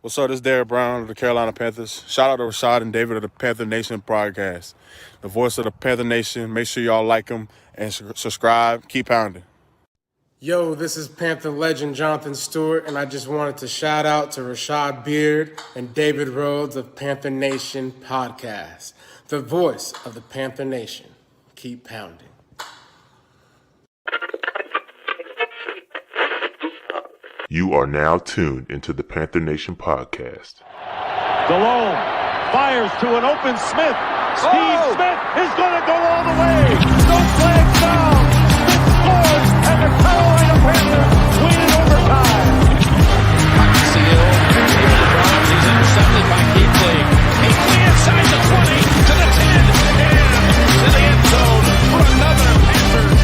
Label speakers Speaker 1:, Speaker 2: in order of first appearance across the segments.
Speaker 1: What's up? This is Derek Brown of the Carolina Panthers. Shout out to Rashad and David of the Panther Nation podcast. The voice of the Panther Nation. Make sure y'all like them and subscribe. Keep pounding.
Speaker 2: Yo, this is Panther legend Jonathan Stewart, and I just wanted to shout out to Rashad Beard and David Rhodes of Panther Nation podcast. The voice of the Panther Nation. Keep pounding.
Speaker 3: You are now tuned into the Panther Nation podcast.
Speaker 4: Delhomme fires to an open Smith. Steve Smith is going to go all the way. No flags down. Smith scores, and the Carolina Panthers win in overtime.
Speaker 5: Seal, he's intercepted by Keekly. Keekly inside the 20 to the 10 and to the end zone for another Panthers.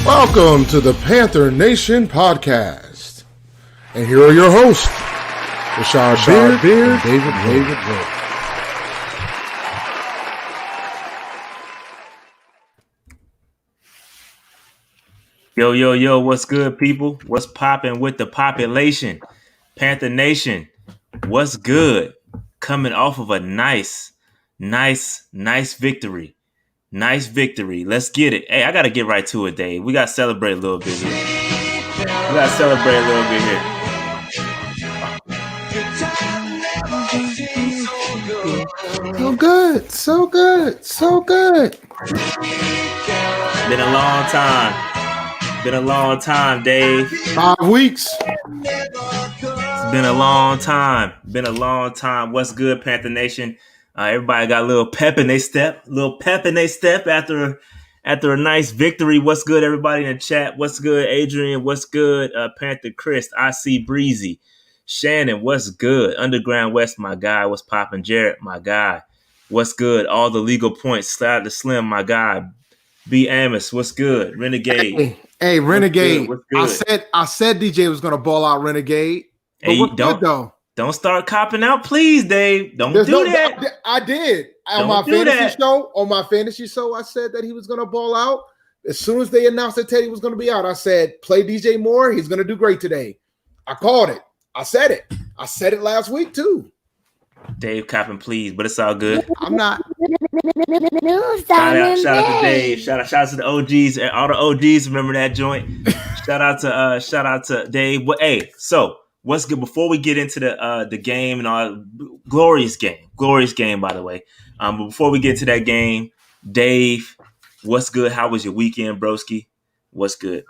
Speaker 6: Welcome to the Panther Nation podcast. And here are your hosts, Rashad Beard and David Rhodes.
Speaker 7: Yo, what's good, people? What's popping with the population? Panther Nation, what's good? Coming off of a nice victory. Nice victory. Let's get it. Hey, I got to get right to it, Dave. We got to celebrate a little bit here.
Speaker 6: So good.
Speaker 7: Been a long time, Dave.
Speaker 6: 5 weeks.
Speaker 7: It's been a long time. What's good, Panther Nation? Everybody got a little pep in their step after a nice victory. What's good, everybody in the chat? What's good, Adrian? What's good, Panther Chris? I see Breezy. Shannon, what's good? Underground West, my guy. What's poppin'? Jarrett, my guy. What's good? All the legal points. Slide to Slim, my guy. B. Amos, what's good? Renegade.
Speaker 6: Hey, Renegade.
Speaker 7: What's good?
Speaker 6: I said DJ was gonna ball out Renegade. But
Speaker 7: Hey,
Speaker 6: what's good though?
Speaker 7: Don't start copping out, please, Dave. Don't do that.
Speaker 6: I did. On my fantasy show, I said that he was gonna ball out. As soon as they announced that Teddy was gonna be out, I said, play DJ Moore. He's gonna do great today. I called it. I said it. I said it last week too.
Speaker 7: Dave copping, please, but it's all good.
Speaker 6: I'm not.
Speaker 7: Shout out to Dave. Shout out to the OGs. All the OGs remember that joint. shout out to Dave. Hey, so what's good before we get into the game and all? Glorious game, by the way. But before we get to that game, Dave, what's good? How was your weekend, broski? What's good?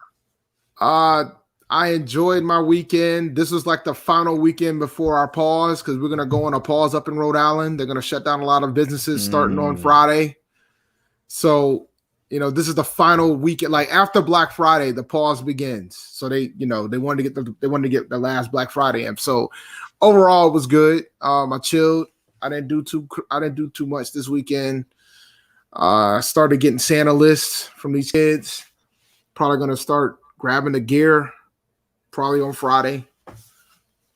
Speaker 6: I enjoyed my weekend. This was like the final weekend before our pause because we're going to go on a pause up in Rhode Island. They're going to shut down a lot of businesses starting on Friday. So, this is the final weekend. Like after Black Friday, the pause begins. So they wanted to get the last Black Friday in. So overall, it was good. I chilled. I didn't do too much this weekend. I started getting Santa lists from these kids. Probably going to start grabbing the gear. Probably on Friday.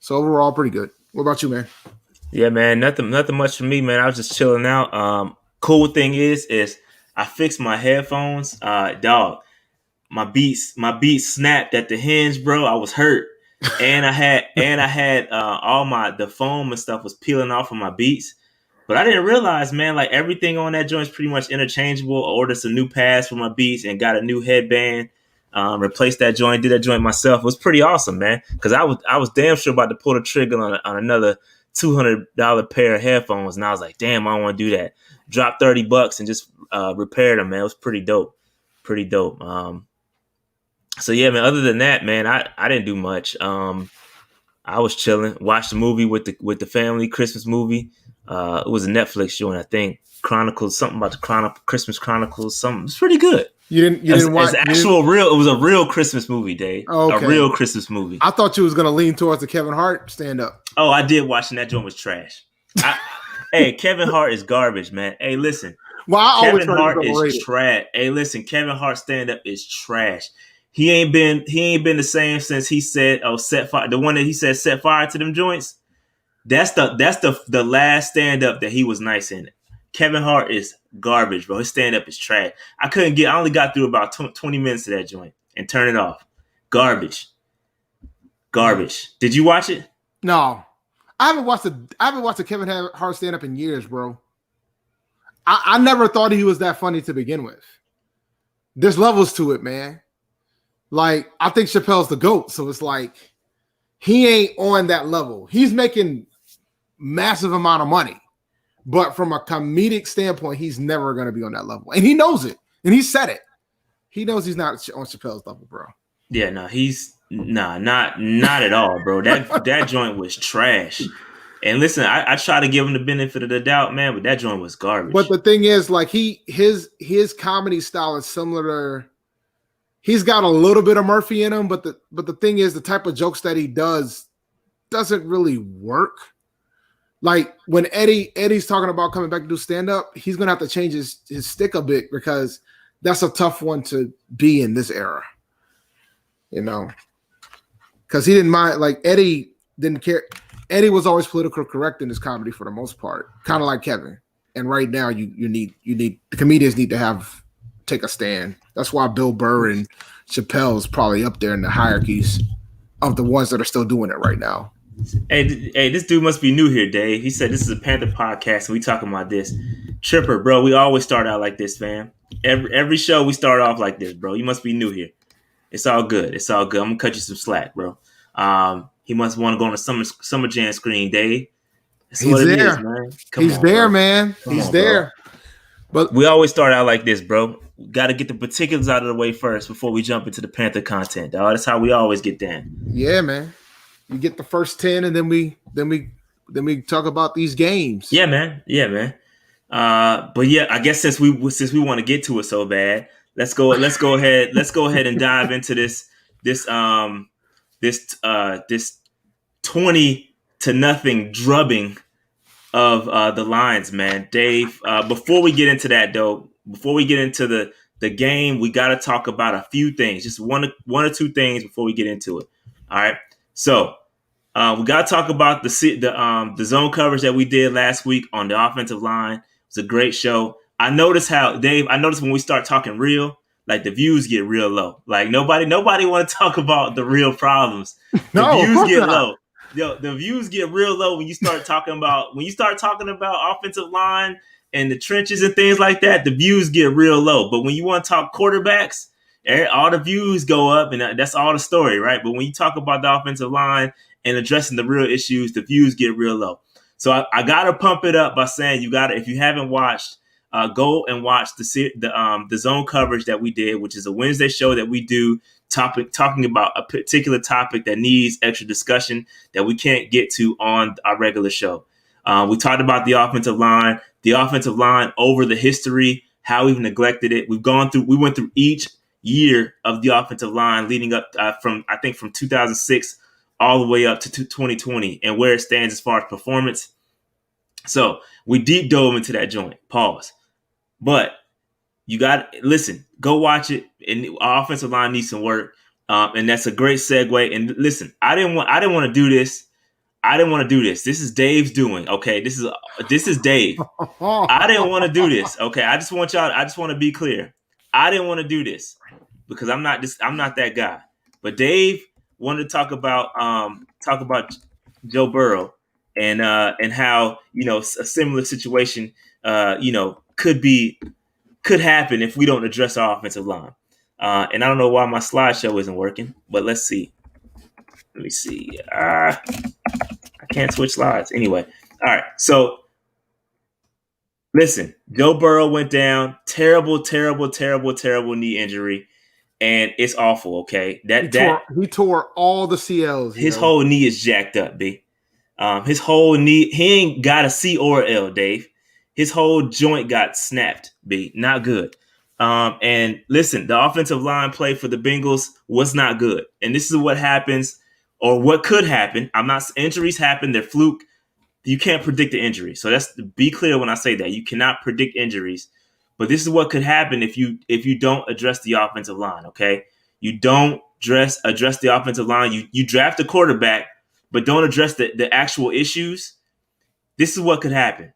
Speaker 6: So overall, pretty good. What about you, man?
Speaker 7: Yeah, man, nothing much for me, man. I was just chilling out. Cool thing is I fixed my headphones. Dog, my beats snapped at the hinge, bro. I was hurt, and I had all the foam and stuff was peeling off of my beats. But I didn't realize, man, like everything on that joint is pretty much interchangeable. I ordered some new pads for my beats and got a new headband. Replaced that joint, did that joint myself. It was pretty awesome, man. Because I was damn sure about to pull the trigger on another $200 pair of headphones, and I was like, damn, I don't want to do that. Dropped $30 and just repaired them, man. It was pretty dope. So yeah, man. Other than that, man, I didn't do much. I was chilling, watched a movie with the family, Christmas movie. It was a Netflix joint, I think. Something about the Christmas Chronicles. Something. It's pretty good.
Speaker 6: You didn't watch
Speaker 7: it was a real Christmas movie, Dave.
Speaker 6: Oh, okay.
Speaker 7: A real Christmas movie.
Speaker 6: I thought you was gonna lean towards the Kevin Hart stand up.
Speaker 7: Oh, I did watch, and that joint was trash. Hey, Kevin Hart is garbage, man. Hey, listen.
Speaker 6: Well,
Speaker 7: Kevin Hart is trash. Hey, listen, Kevin Hart stand up is trash. He ain't been the same since he said, set fire. The one that he said set fire to them joints. That's the last stand up that he was nice in. Kevin Hart is garbage, bro. His stand-up is trash. I only got through about 20 minutes of that joint and turn it off. Garbage. Did you watch it?
Speaker 6: No. I haven't watched a Kevin Hart stand-up in years, bro. I never thought he was that funny to begin with. There's levels to it, man. Like, I think Chappelle's the GOAT, so it's like he ain't on that level. He's making massive amount of money, but from a comedic standpoint, he's never going to be on that level, and he knows it, and he said it. He knows he's not on Chappelle's level, bro.
Speaker 7: Yeah, no, not at all, bro. That joint was trash. And listen, I try to give him the benefit of the doubt, man, but that joint was garbage.
Speaker 6: But the thing is, like, his comedy style is similar to. He's got a little bit of Murphy in him, but the thing is, the type of jokes that he does doesn't really work. Like when Eddie's talking about coming back to do stand-up, he's gonna have to change his stick a bit because that's a tough one to be in this era. You know, because he didn't mind. Like Eddie didn't care. Eddie was always politically correct in his comedy for the most part, kind of like Kevin. And right now, you need the comedians need to take a stand. That's why Bill Burr and Chappelle is probably up there in the hierarchies of the ones that are still doing it right now.
Speaker 7: Hey, this dude must be new here, Dave. He said this is a Panther podcast, and we talking about this. Tripper, bro, we always start out like this, fam. Every show we start off like this, bro. You must be new here. It's all good. I'm gonna cut you some slack, bro. He must want to go on a summer jam screen, Dave. That's what it is, man.
Speaker 6: He's there, man. He's there.
Speaker 7: But we always start out like this, bro. Got to get the particulars out of the way first before we jump into the Panther content, dog. That's how we always get down.
Speaker 6: Yeah, man. You get the first 10, and then we talk about these games.
Speaker 7: Yeah, man. But yeah, I guess since we want to get to it so bad, let's go ahead and dive into this 20-0 drubbing of the Lions, man. Dave, before we get into that, though, before we get into the game, we got to talk about a few things, just one or two things before we get into it. All right. So we got to talk about the zone coverage that we did last week on the offensive line. It was a great show. I noticed when we start talking real, like the views get real low. Like nobody want to talk about the real problems. The views get low. Yo, the views get real low when you start talking about offensive line and the trenches and things like that. The views get real low. But when you want to talk quarterbacks, all the views go up, and that's all the story, right? But when you talk about the offensive line and addressing the real issues, the views get real low. So I gotta pump it up by saying if you haven't watched, go and watch the zone coverage that we did, which is a Wednesday show that we do talking about a particular topic that needs extra discussion that we can't get to on our regular show. We talked about the offensive line over the history, how we've neglected it. We went through each year of the offensive line leading up from 2006 all the way up to 2020 and where it stands as far as performance. So we deep dove into that joint. Pause. But you got to listen, go watch it. And our offensive line needs some work. And that's a great segue. And listen, I didn't want to do this. This is Dave's doing. Okay. This is Dave. I didn't want to do this. Okay. I just want to be clear. I didn't want to do this because I'm not that guy. But Dave wanted to talk about Joe Burrow and how, a similar situation, could happen if we don't address our offensive line. And I don't know why my slideshow isn't working, but let's see. Let me see. I can't switch slides. Anyway. All right. So listen, Joe Burrow went down. Terrible knee injury. And it's awful. Okay.
Speaker 6: He tore all the CLs.
Speaker 7: His whole knee is jacked up, B. His whole knee, he ain't got a C or a L, Dave. His whole joint got snapped, B. Not good. And listen, the offensive line play for the Bengals was not good. And this is what happens or what could happen. Injuries happen. They're fluke. You can't predict the injury. So be clear when I say that. You cannot predict injuries. But this is what could happen if you don't address the offensive line, okay? You don't address the offensive line. You draft a quarterback, but don't address the actual issues. This is what could happen.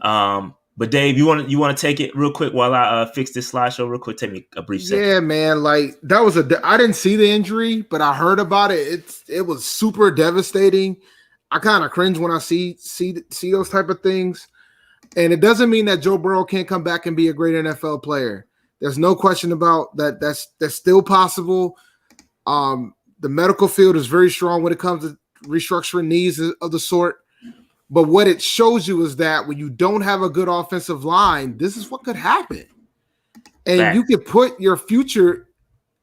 Speaker 7: But Dave, you want to take it real quick while I fix this slideshow real quick? Take me a brief second.
Speaker 6: Yeah, man. Like that was I didn't see the injury, but I heard about it. It was super devastating. I kind of cringe when I see those type of things. And it doesn't mean that Joe Burrow can't come back and be a great NFL player. There's no question about that. That's still possible. The medical field is very strong when it comes to restructuring knees of the sort. But what it shows you is that when you don't have a good offensive line, this is what could happen. And you could put your future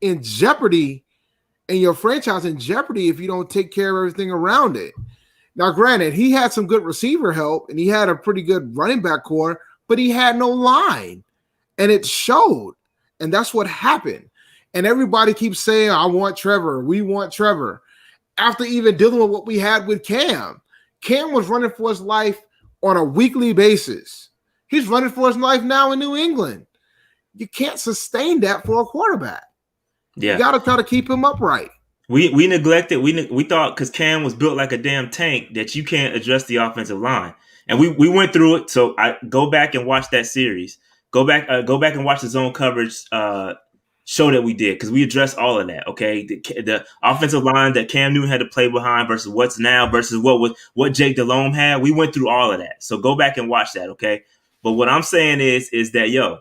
Speaker 6: in jeopardy and your franchise in jeopardy if you don't take care of everything around it. Now, granted, he had some good receiver help and he had a pretty good running back core, but he had no line. And it showed. And that's what happened. And everybody keeps saying, I want Trevor. We want Trevor. After even dealing with what we had with Cam. Cam was running for his life on a weekly basis. He's running for his life now in New England. You can't sustain that for a quarterback.
Speaker 7: Yeah.
Speaker 6: You got to try to keep him upright.
Speaker 7: We neglected. We thought because Cam was built like a damn tank that you can't address the offensive line. And we went through it. So I go back and watch that series. Go back and watch the zone coverage show that we did because we addressed all of that. Okay, the offensive line that Cam Newton had to play behind versus what's now versus what Jake Delhomme had. We went through all of that. So go back and watch that. Okay, but what I'm saying is that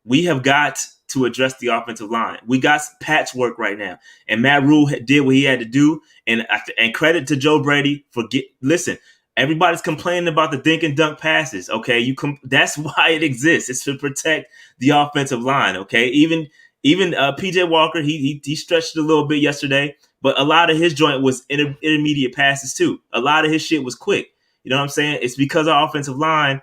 Speaker 7: we have got to address the offensive line. We got patchwork right now, and Matt Rule did what he had to do. And credit to Joe Brady for listen. Everybody's complaining about the dink and dunk passes. Okay, that's why it exists. It's to protect the offensive line. Okay, even PJ Walker, he stretched it a little bit yesterday, but a lot of his joint was intermediate passes too. A lot of his shit was quick. You know what I'm saying? It's because our offensive line.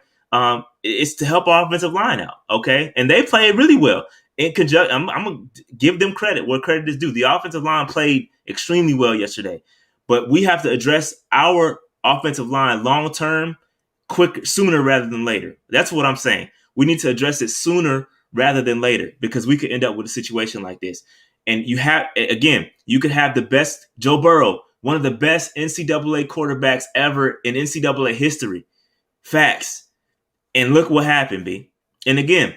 Speaker 7: It's to help our offensive line out. Okay, and they played really well in conjunction. I'm gonna give them credit where credit is due. The offensive line played extremely well yesterday, but we have to address our offensive line long term, sooner rather than later. That's what I'm saying. We need to address it sooner rather than later because we could end up with a situation like this. And you could have the best Joe Burrow, one of the best NCAA quarterbacks ever in NCAA history. Facts. And look what happened, B. And again,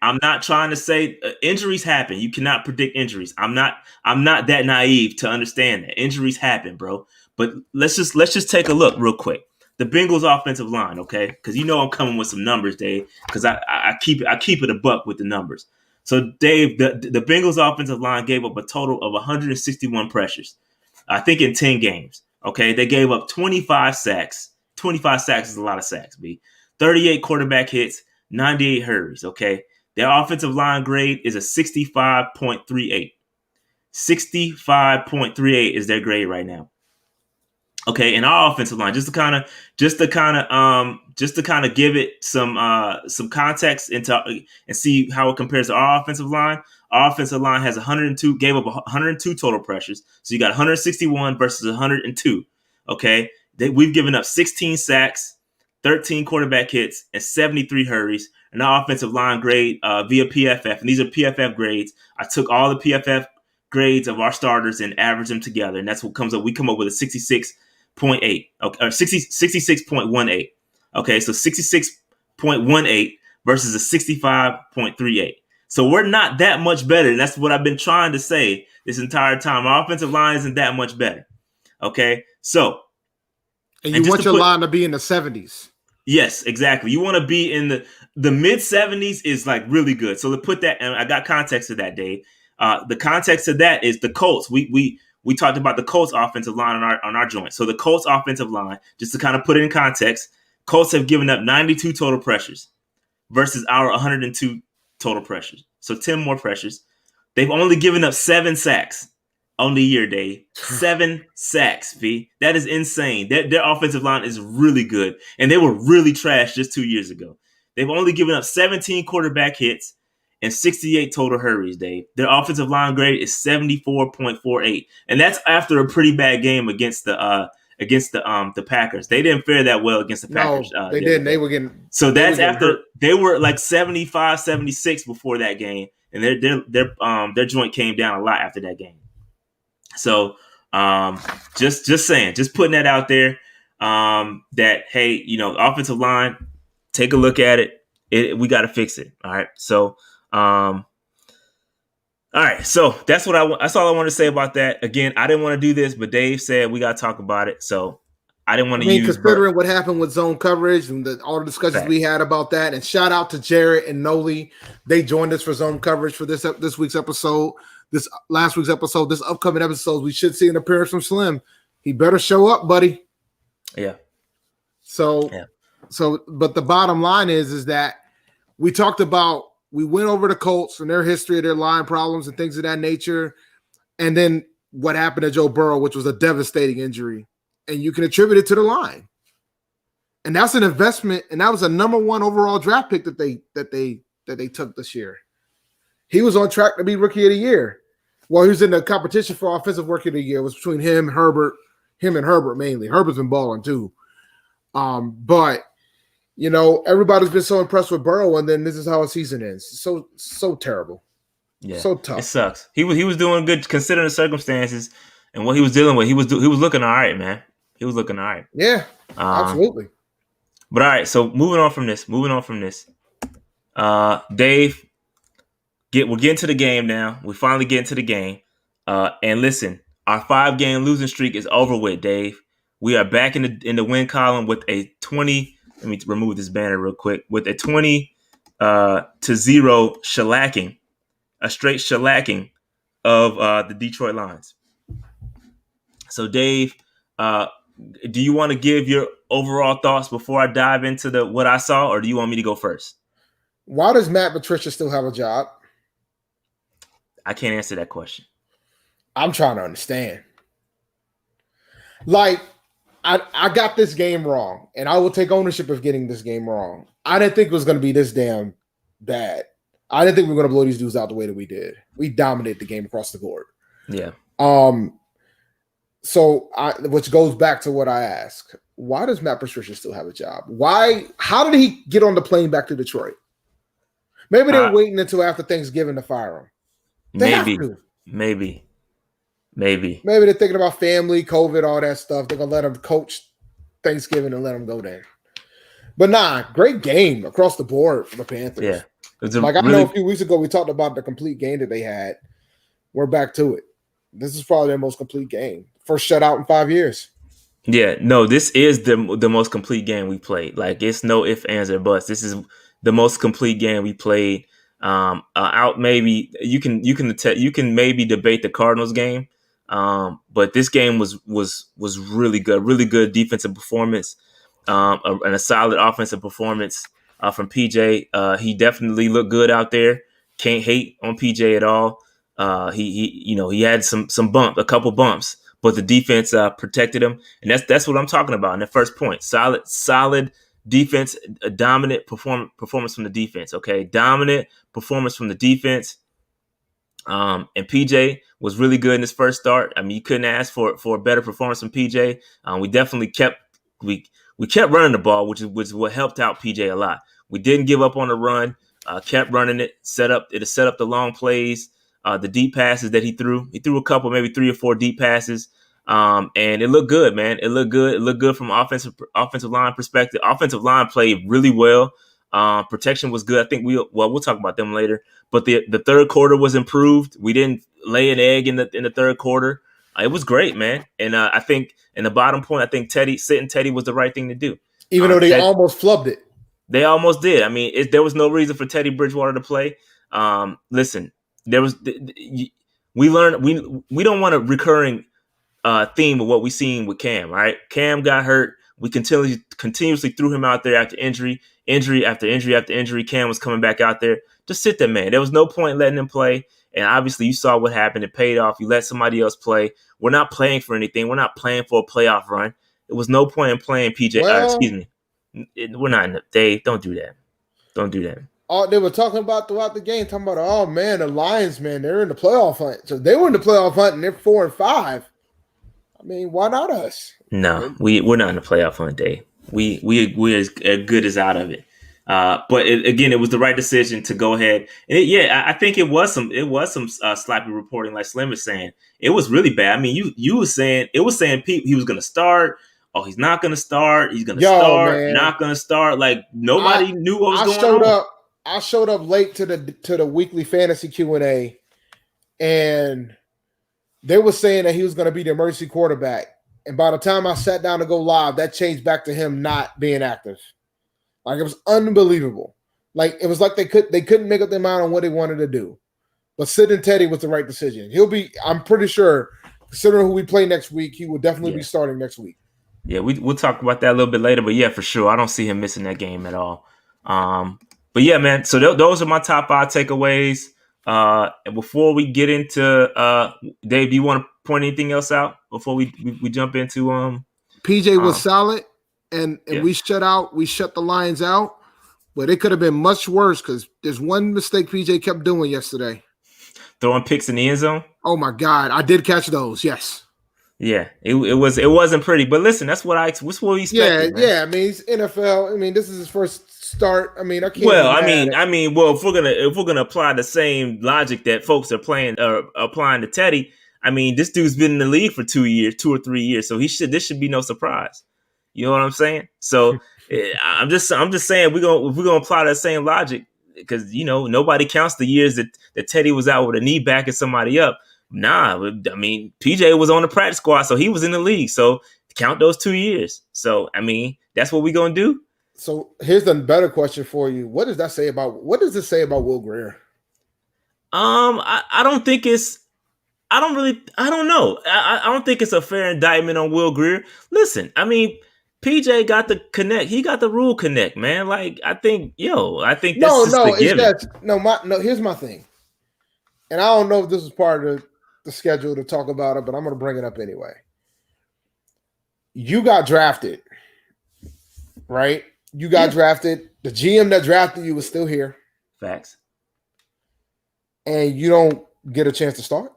Speaker 7: I'm not trying to say injuries happen. You cannot predict injuries. I'm not that naive to understand that injuries happen, bro. But let's just take a look real quick. The Bengals offensive line, okay? Because I'm coming with some numbers, Dave. Because I keep it a buck with the numbers. So, Dave, the Bengals offensive line gave up a total of 161 pressures. I think in 10 games. Okay, they gave up 25 sacks. 25 sacks is a lot of sacks, B. 38 quarterback hits, 98 hurries. Okay, their offensive line grade is a 65.38. 65.38 is their grade right now. Okay, and our offensive line, just to kind of give it some context and see how it compares to our offensive line. Our offensive line has 102, gave up 102 total pressures. So you got 161 versus 102. Okay, we've given up 16 sacks, 13 quarterback hits, and 73 hurries. And our offensive line grade via PFF, and these are PFF grades. I took all the PFF grades of our starters and averaged them together, and that's what comes up. We come up with a 66.8, okay, or 66.18. Okay, so 66.18 versus a 65.38. So we're not that much better, and that's what I've been trying to say this entire time. Our offensive line isn't that much better. Okay, so
Speaker 6: and you want your line to be in the 70s.
Speaker 7: Yes, exactly. You want to be in the mid 70s is like really good. So to put that, and I got context to that, Dave. The context to that is the Colts. We talked about the Colts offensive line on our joint. So the Colts offensive line, just to kind of put it in context, Colts have given up 92 total pressures versus our 102 total pressures. So 10 more pressures. They've only given up 7 sacks on the year, Dave. 7 sacks, V. That is insane. Their offensive line is really good, and they were really trash just 2 years ago. They've only given up 17 quarterback hits and 68 total hurries, Dave. Their offensive line grade is 74.48, and that's after a pretty bad game against the Packers. They didn't fare that well against the Packers.
Speaker 6: No, they didn't. They were getting
Speaker 7: so that's after they were like 75, 76 before that game, and their joint came down a lot after that game. So just saying, just putting that out there. that, hey, offensive line, take a look at it. We got to fix it. All right. So, all right. So that's all I want to say about that. Again, I didn't want to do this, but Dave said we got to talk about it. So I didn't want to use.
Speaker 6: Considering what happened with zone coverage and all the discussions we had about that, and shout out to Jarrett and Noli, they joined us for zone coverage for this week's episode, this last week's episode, this upcoming episode. We should see an appearance from Slim. He better show up, buddy.
Speaker 7: Yeah.
Speaker 6: So, but the bottom line is that we went over the Colts and their history of their line problems and things of that nature, and then what happened to Joe Burrow, which was a devastating injury. And you can attribute it to the line. And that's an investment, and that was a number 1 overall draft pick that they took this year. He was on track to be rookie of the year. Well, he was in the competition for offensive rookie of the year. It was between him and Herbert mainly. Herbert's been balling too. But everybody's been so impressed with Burrow, and then this is how a season ends. So terrible.
Speaker 7: Yeah.
Speaker 6: So tough.
Speaker 7: It sucks. He was doing good considering the circumstances and what he was dealing with. He was looking all right, man. He was looking all right.
Speaker 6: Yeah, absolutely.
Speaker 7: But all right, so moving on from this. Dave, we're getting to the game now. We finally get into the game. And listen, our 5-game losing streak is over with, Dave. We are back in the win column with a 20. Let me remove this banner real quick. With a 20 to 0 shellacking, a straight shellacking of the Detroit Lions. So, Dave, do you want to give your overall thoughts before I dive into what I saw, or do you want me to go first?
Speaker 6: Why does Matt Patricia still have a job?
Speaker 7: I can't answer that question.
Speaker 6: I'm trying to understand. Like, I got this game wrong, and I will take ownership of getting this game wrong. I didn't think it was going to be this damn bad. I didn't think we were going to blow these dudes out the way that we did. We dominated the game across the board.
Speaker 7: Yeah.
Speaker 6: So, which goes back to what I asked. Why does Matt Patricia still have a job? How did he get on the plane back to Detroit? Maybe they're waiting until after Thanksgiving to fire him.
Speaker 7: Maybe.
Speaker 6: Maybe they're thinking about family, COVID, all that stuff. They're going to let him coach Thanksgiving and let him go there. But great game across the board for the Panthers.
Speaker 7: Yeah.
Speaker 6: I know a few weeks ago we talked about the complete game that they had. We're back to it. This is probably their most complete game. First shutout in 5 years.
Speaker 7: Yeah, no, this is the most complete game we played. Like, it's no ifs, ands, or buts. This is the most complete game we played. Out maybe you can maybe debate the Cardinals game, but this game was really good defensive performance, and a solid offensive performance from PJ. He definitely looked good out there. Can't hate on PJ at all. He had a couple bumps, but the defense protected him, and that's what I'm talking about in the first point. Solid defense, a dominant performance from the defense. Okay, dominant performance from the defense. And PJ was really good in his first start. I mean, you couldn't ask for a better performance from PJ. We definitely kept running the ball, which is what helped out PJ a lot. We didn't give up on the run. Kept running it. Set up the long plays. The deep passes that he threw a couple, maybe 3 or 4 deep passes. And it looked good, man. It looked good from offensive line perspective. Offensive line played really well. Protection was good. I think we'll talk about them later. But the third quarter was improved. We didn't lay an egg in the third quarter. It was great, man. And I think in the bottom point, I think sitting Teddy was the right thing to do.
Speaker 6: Even though they almost flubbed it.
Speaker 7: They almost did. I mean, there was no reason for Teddy Bridgewater to play. Listen, we learned we don't want a recurring theme of what we seen with Cam, right? Cam got hurt. We continuously threw him out there after injury after injury. Cam was coming back out there. Just sit there, man. There was no point letting him play. And obviously you saw what happened. It paid off. You let somebody else play. We're not playing for anything. We're not playing for a playoff run. There was no point in playing PJ. Excuse me. We're not in the Dave. Don't do that. Don't do that.
Speaker 6: They were talking about throughout the game, talking about, oh man, the Lions, man, they're in the playoff hunt. So they were in the playoff hunt and they're 4-5. I mean, why not us?
Speaker 7: No, we're not in the playoff hunt, Dave. We're as good as out of it. But it was the right decision to go ahead. And I think it was some sloppy reporting, like Slim was saying. It was really bad. I mean, you were saying he was going to start. oh, he's not going to start. He's going to
Speaker 6: Yo,
Speaker 7: start.
Speaker 6: man.
Speaker 7: Not going to start. Like nobody knew what was going on.
Speaker 6: I showed up late to the weekly fantasy Q&A, and they were saying that he was going to be the emergency quarterback. And by the time I sat down to go live, that changed back to him not being active. Like, it was unbelievable. Like, it was like they couldn't make up their mind on what they wanted to do. But sitting Teddy was the right decision. I'm pretty sure, considering who we play next week, he will definitely be starting next week.
Speaker 7: Yeah, we'll talk about that a little bit later. But yeah, for sure, I don't see him missing that game at all. But yeah, man. So those are my top 5 takeaways. And before we get into Dave, do you want to point anything else out before we jump into
Speaker 6: PJ was solid, and we shut the Lions out, but it could have been much worse because there's one mistake PJ kept doing yesterday.
Speaker 7: Throwing picks in the end zone.
Speaker 6: Oh my God, I did catch those. Yes.
Speaker 7: Yeah, it wasn't pretty, but listen, that's what we expected.
Speaker 6: Yeah. I mean, it's NFL. I mean, this is his first start. I mean, I can't.
Speaker 7: Well, if we're gonna apply the same logic that folks are applying to Teddy, I mean, this dude's been in the league for 2 or 3 years, so this should be no surprise. You know what I'm saying? So I'm just saying we're gonna apply that same logic because nobody counts the years that Teddy was out with a knee backing somebody up. Nah, I mean, PJ was on the practice squad, so he was in the league. So count those 2 years. So, I mean, that's what we're going to do.
Speaker 6: So here's the better question for you. What does it say about Will Grier?
Speaker 7: I don't think it's, I don't know. I don't think it's a fair indictment on Will Grier. Listen, I mean, PJ got the connect. He got the rule connect, man. Like, I think that's just the given.
Speaker 6: Here's my thing. And I don't know if this is part of the schedule to talk about it, but I'm going to bring it up anyway. You got drafted, right? You got drafted. The GM that drafted you was still here.
Speaker 7: Facts.
Speaker 6: And you don't get a chance to start?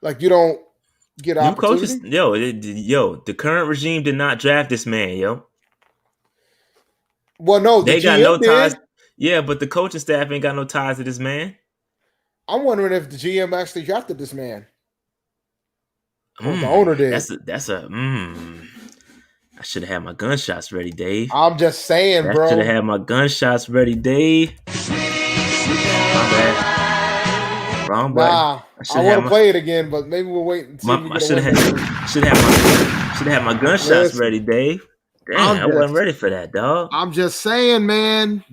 Speaker 6: Like, you don't get an opportunity?
Speaker 7: Coaches, the current regime did not draft this man, yo.
Speaker 6: Well, no,
Speaker 7: they got no ties. Yeah, but the coaching staff ain't got no ties to this man.
Speaker 6: I'm wondering if the GM actually drafted this man. Or the owner did.
Speaker 7: I should have had my gunshots ready, Dave.
Speaker 6: I'm just saying, bro.
Speaker 7: I should have had my gunshots ready, Dave. My bad. Wrong button.
Speaker 6: Nah, I want to play it again, but maybe we'll wait and see.
Speaker 7: I should have had my gunshots ready, Dave. Damn, I wasn't ready for that, dog.
Speaker 6: I'm just saying, man.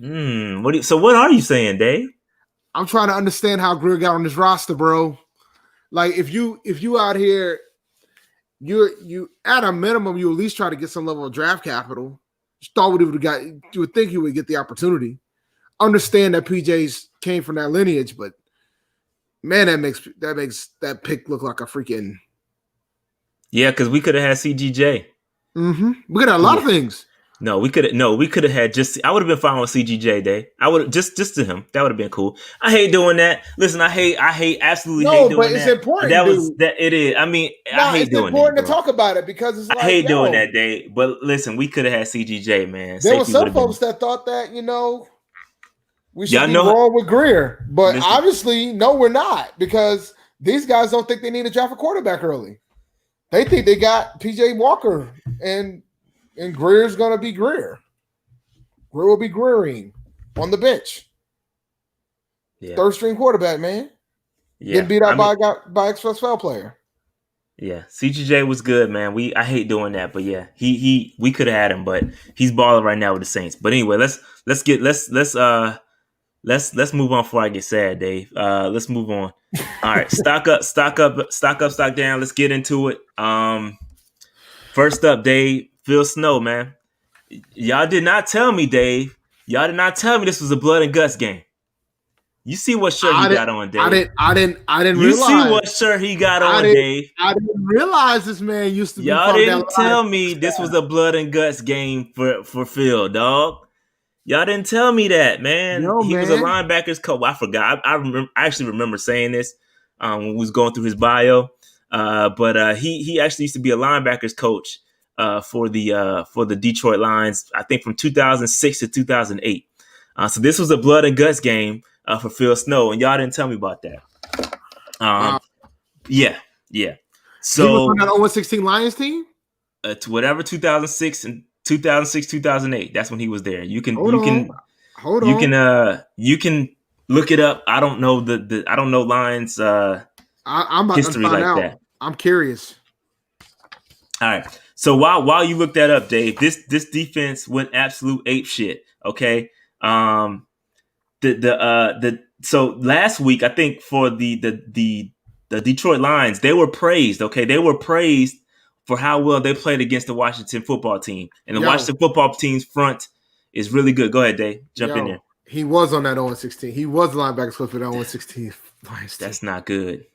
Speaker 7: So what are you saying, Dave?
Speaker 6: I'm trying to understand how Grier got on this roster, bro. Like, if you out here, you at a minimum, you at least try to get some level of draft capital. You would think you would get the opportunity. Understand that PJ's came from that lineage, but man, that makes that pick look like a freaking.
Speaker 7: Yeah, because we could have had CGJ.
Speaker 6: Mm-hmm. We could have a lot of things.
Speaker 7: We could have had just. I would have been fine with CGJ Day. I would just to him. That would have been cool. I hate doing that. Listen, I absolutely hate doing that. No, but
Speaker 6: it's important.
Speaker 7: It is. I mean, I hate doing that.
Speaker 6: It's important to talk about it because it's like,
Speaker 7: I hate doing that, Day. But listen, we could have had CGJ, man.
Speaker 6: There were some folks that thought that we should be wrong with Grier, but obviously, no, we're not because these guys don't think they need to draft a quarterback early. They think they got PJ Walker and Greer's going to be Grier. Grier will be Greering on the bench. Yeah. Third string quarterback, man. Yeah. Getting beat out by XFL player.
Speaker 7: Yeah. CGJ was good, man. I hate doing that, but yeah, we could have had him, but he's balling right now with the Saints. But anyway, let's move on before I get sad, Dave. Let's move on. All right. Stock up, stock down. Let's get into it. First up, Dave. Phil Snow, man. Y'all did not tell me, Dave. Y'all did not tell me this was a blood and guts game. You see what shirt he got on, Dave?
Speaker 6: I didn't realize.
Speaker 7: You see what shirt he got on, Dave?
Speaker 6: I didn't realize this man used to be.
Speaker 7: Y'all didn't tell me this was a blood and guts game for Phil, dog. Y'all didn't tell me that, man. He was a linebackers coach. I forgot. I actually remember saying this when we was going through his bio. But he actually used to be a linebackers coach for the Detroit Lions, I think from 2006 to 2008. So this was a blood and guts game for Phil Snow, and y'all didn't tell me about that. Yeah. So
Speaker 6: he was on that 0-16 Lions team.
Speaker 7: To whatever 2006 and 2008. That's when he was there. You can
Speaker 6: Hold on.
Speaker 7: you can look it up. I don't know I don't know Lions
Speaker 6: I'm about
Speaker 7: history
Speaker 6: to find
Speaker 7: like
Speaker 6: out.
Speaker 7: that.
Speaker 6: I'm curious.
Speaker 7: All right. So while you look that up, Dave, this defense went absolute ape shit. Okay. So last week, I think for the Detroit Lions, they were praised. Okay, they were praised for how well they played against the Washington football team, and the Washington football team's front is really good. Go ahead, Dave. Jump in there.
Speaker 6: He was on that 0-16. He was the linebacker coach for that 0-16 Lions team.
Speaker 7: That's not good.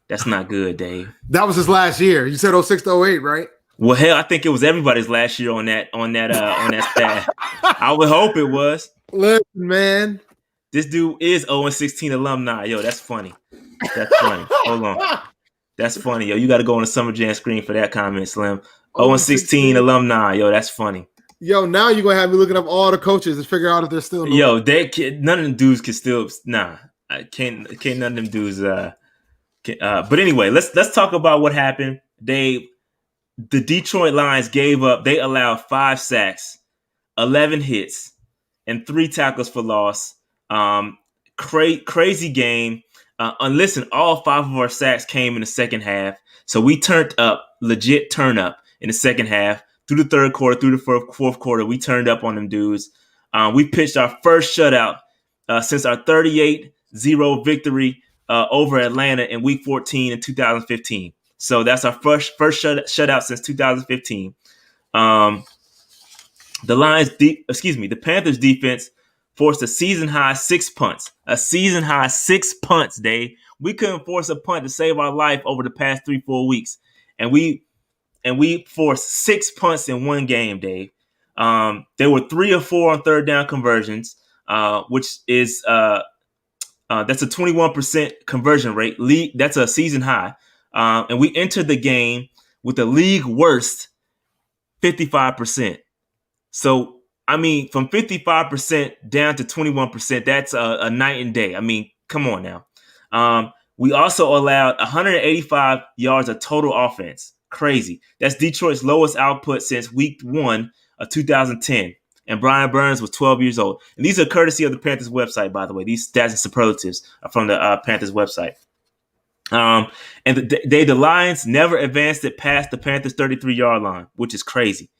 Speaker 7: That's not good, Dave.
Speaker 6: That was his last year. You said 06 to 08, right?
Speaker 7: Well, hell, I think it was everybody's last year on that staff. I would hope it was.
Speaker 6: Listen, man.
Speaker 7: This dude is 0-16 alumni. Yo, that's funny. That's funny. Hold on. That's funny. Yo, you got to go on the Summer Jam screen for that comment, Slim. 0-16 alumni. Yo, that's funny.
Speaker 6: Yo, now you're going to have me looking up all the coaches and figure out if they're still.
Speaker 7: Yo, none of them dudes can still. Nah, I can't none of them dudes. But anyway, let's talk about what happened. The Detroit Lions gave up. They allowed 5 sacks, 11 hits, and 3 tackles for loss. Crazy game. And listen, all 5 of our sacks came in the second half. So we turned up, legit turn up in the second half. Through the third quarter, through the fourth quarter, we turned up on them dudes. We pitched our first shutout since our 38-0 victory over Atlanta in Week 14 in 2015. So that's our first shutout since 2015. The Panthers defense forced a season high 6 punts. A season high 6 punts, Dave. We couldn't force a punt to save our life over the past 3-4 weeks, and we forced 6 punts in one game, Dave. There were 3 or 4 on third down conversions, which is that's a 21% conversion rate. That's a season high. And we entered the game with the league worst 55%. So, I mean, from 55% down to 21%, that's a night and day. I mean, come on now. We also allowed 185 yards of total offense. Crazy. That's Detroit's lowest output since Week 1 of 2010. And Brian Burns was 12 years old. And these are courtesy of the Panthers website, by the way. These stats and superlatives are from the Panthers website. And the Lions never advanced it past the Panthers' 33-yard line, which is crazy.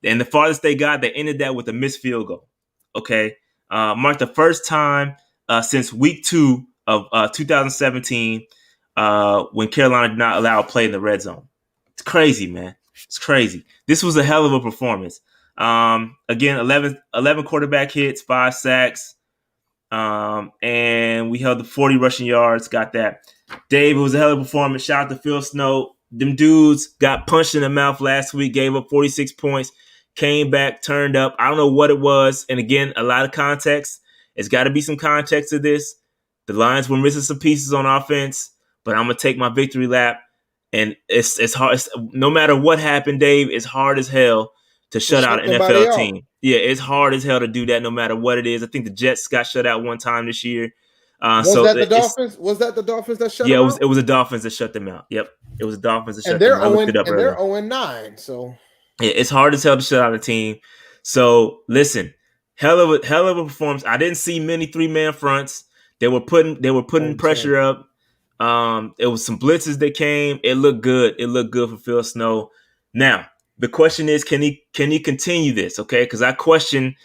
Speaker 7: And the farthest they got, they ended that with a missed field goal. Okay. Marked the first time since Week 2 of 2017 when Carolina did not allow a play in the red zone. It's crazy, man. It's crazy. This was a hell of a performance. Again, 11 quarterback hits, 5 sacks, and we held the 40 rushing yards. Got that. Dave, it was a hell of a performance. Shout out to Phil Snow. Them dudes got punched in the mouth last week, gave up 46 points, came back, turned up. I don't know what it was. And again, a lot of context. It's got to be some context to this. The Lions were missing some pieces on offense, but I'm going to take my victory lap. And it's hard. No matter what happened, Dave, it's hard as hell to shut out an NFL team. Yeah, it's hard as hell to do that no matter what it is. I think the Jets got shut out one time this year.
Speaker 6: Was that the Dolphins? Was that the Dolphins that shut them out?
Speaker 7: Yeah, it was the Dolphins that shut them out. Yep. It was the Dolphins that shut
Speaker 6: them
Speaker 7: out.
Speaker 6: They're 0-9. So
Speaker 7: yeah, it's hard as hell to shut out a team. So listen, hell of a performance. I didn't see many 3-man fronts. They were putting pressure up. It was some blitzes that came. It looked good. It looked good for Phil Snow. Now, the question is, can he continue this? Okay, because I question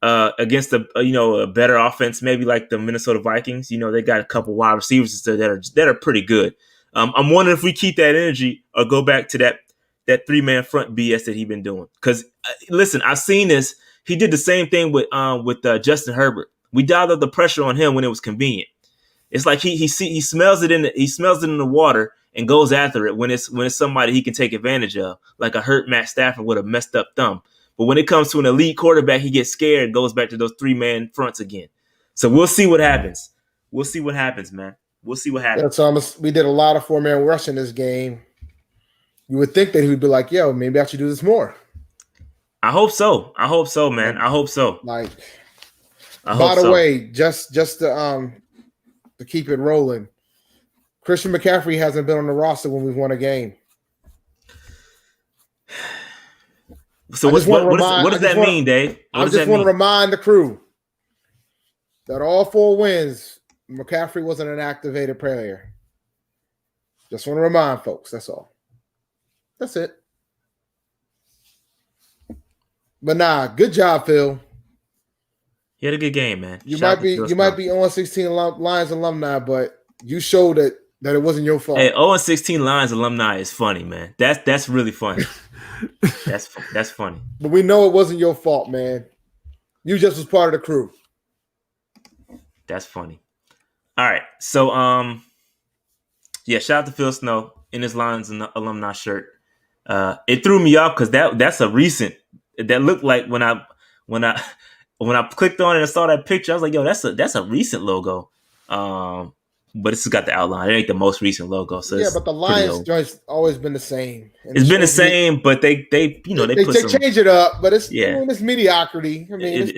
Speaker 7: against a better offense, maybe like the Minnesota Vikings. They got a couple wide receivers that are pretty good. I'm wondering if we keep that energy or go back to that 3-man front BS that he's been doing. Because listen, I've seen this. He did the same thing with Justin Herbert. We dialed up the pressure on him when it was convenient. It's like he smells it in the water and goes after it when it's somebody he can take advantage of, like a hurt Matt Stafford with a messed up thumb. But when it comes to an elite quarterback, he gets scared and goes back to those 3-man fronts again. So we'll see what happens. We'll see what happens, man. We'll see what happens.
Speaker 6: Yeah, Thomas, we did a lot of 4-man rush in this game. You would think that he would be like, yo, maybe I should do this more.
Speaker 7: I hope so, man. I hope so.
Speaker 6: Like, by the way, just to keep it rolling, Christian McCaffrey hasn't been on the roster when we've won a game.
Speaker 7: So what does that mean, Dave?
Speaker 6: I just want to remind the crew that all 4 wins, McCaffrey wasn't an activated player. Just want to remind folks. That's all. That's it. But nah, good job, Phil.
Speaker 7: You had a good game, man.
Speaker 6: You might be 0-16 Lions alumni, but you showed that it wasn't your fault.
Speaker 7: Hey, 0-16 Lions alumni is funny, man. That's really funny. That's funny.
Speaker 6: But we know it wasn't your fault, man. You just was part of the crew.
Speaker 7: That's funny. All right. So shout out to Phil Snow in his Lions alumni shirt. It threw me off because that's a recent. That looked like when I clicked on it and saw that picture, I was like, yo, that's a recent logo. But it's got the outline. It ain't the most recent logo. So
Speaker 6: yeah, but the Lions joint's always been the same.
Speaker 7: And it's been the same, but they
Speaker 6: change it up, but it's it's mediocrity. I mean,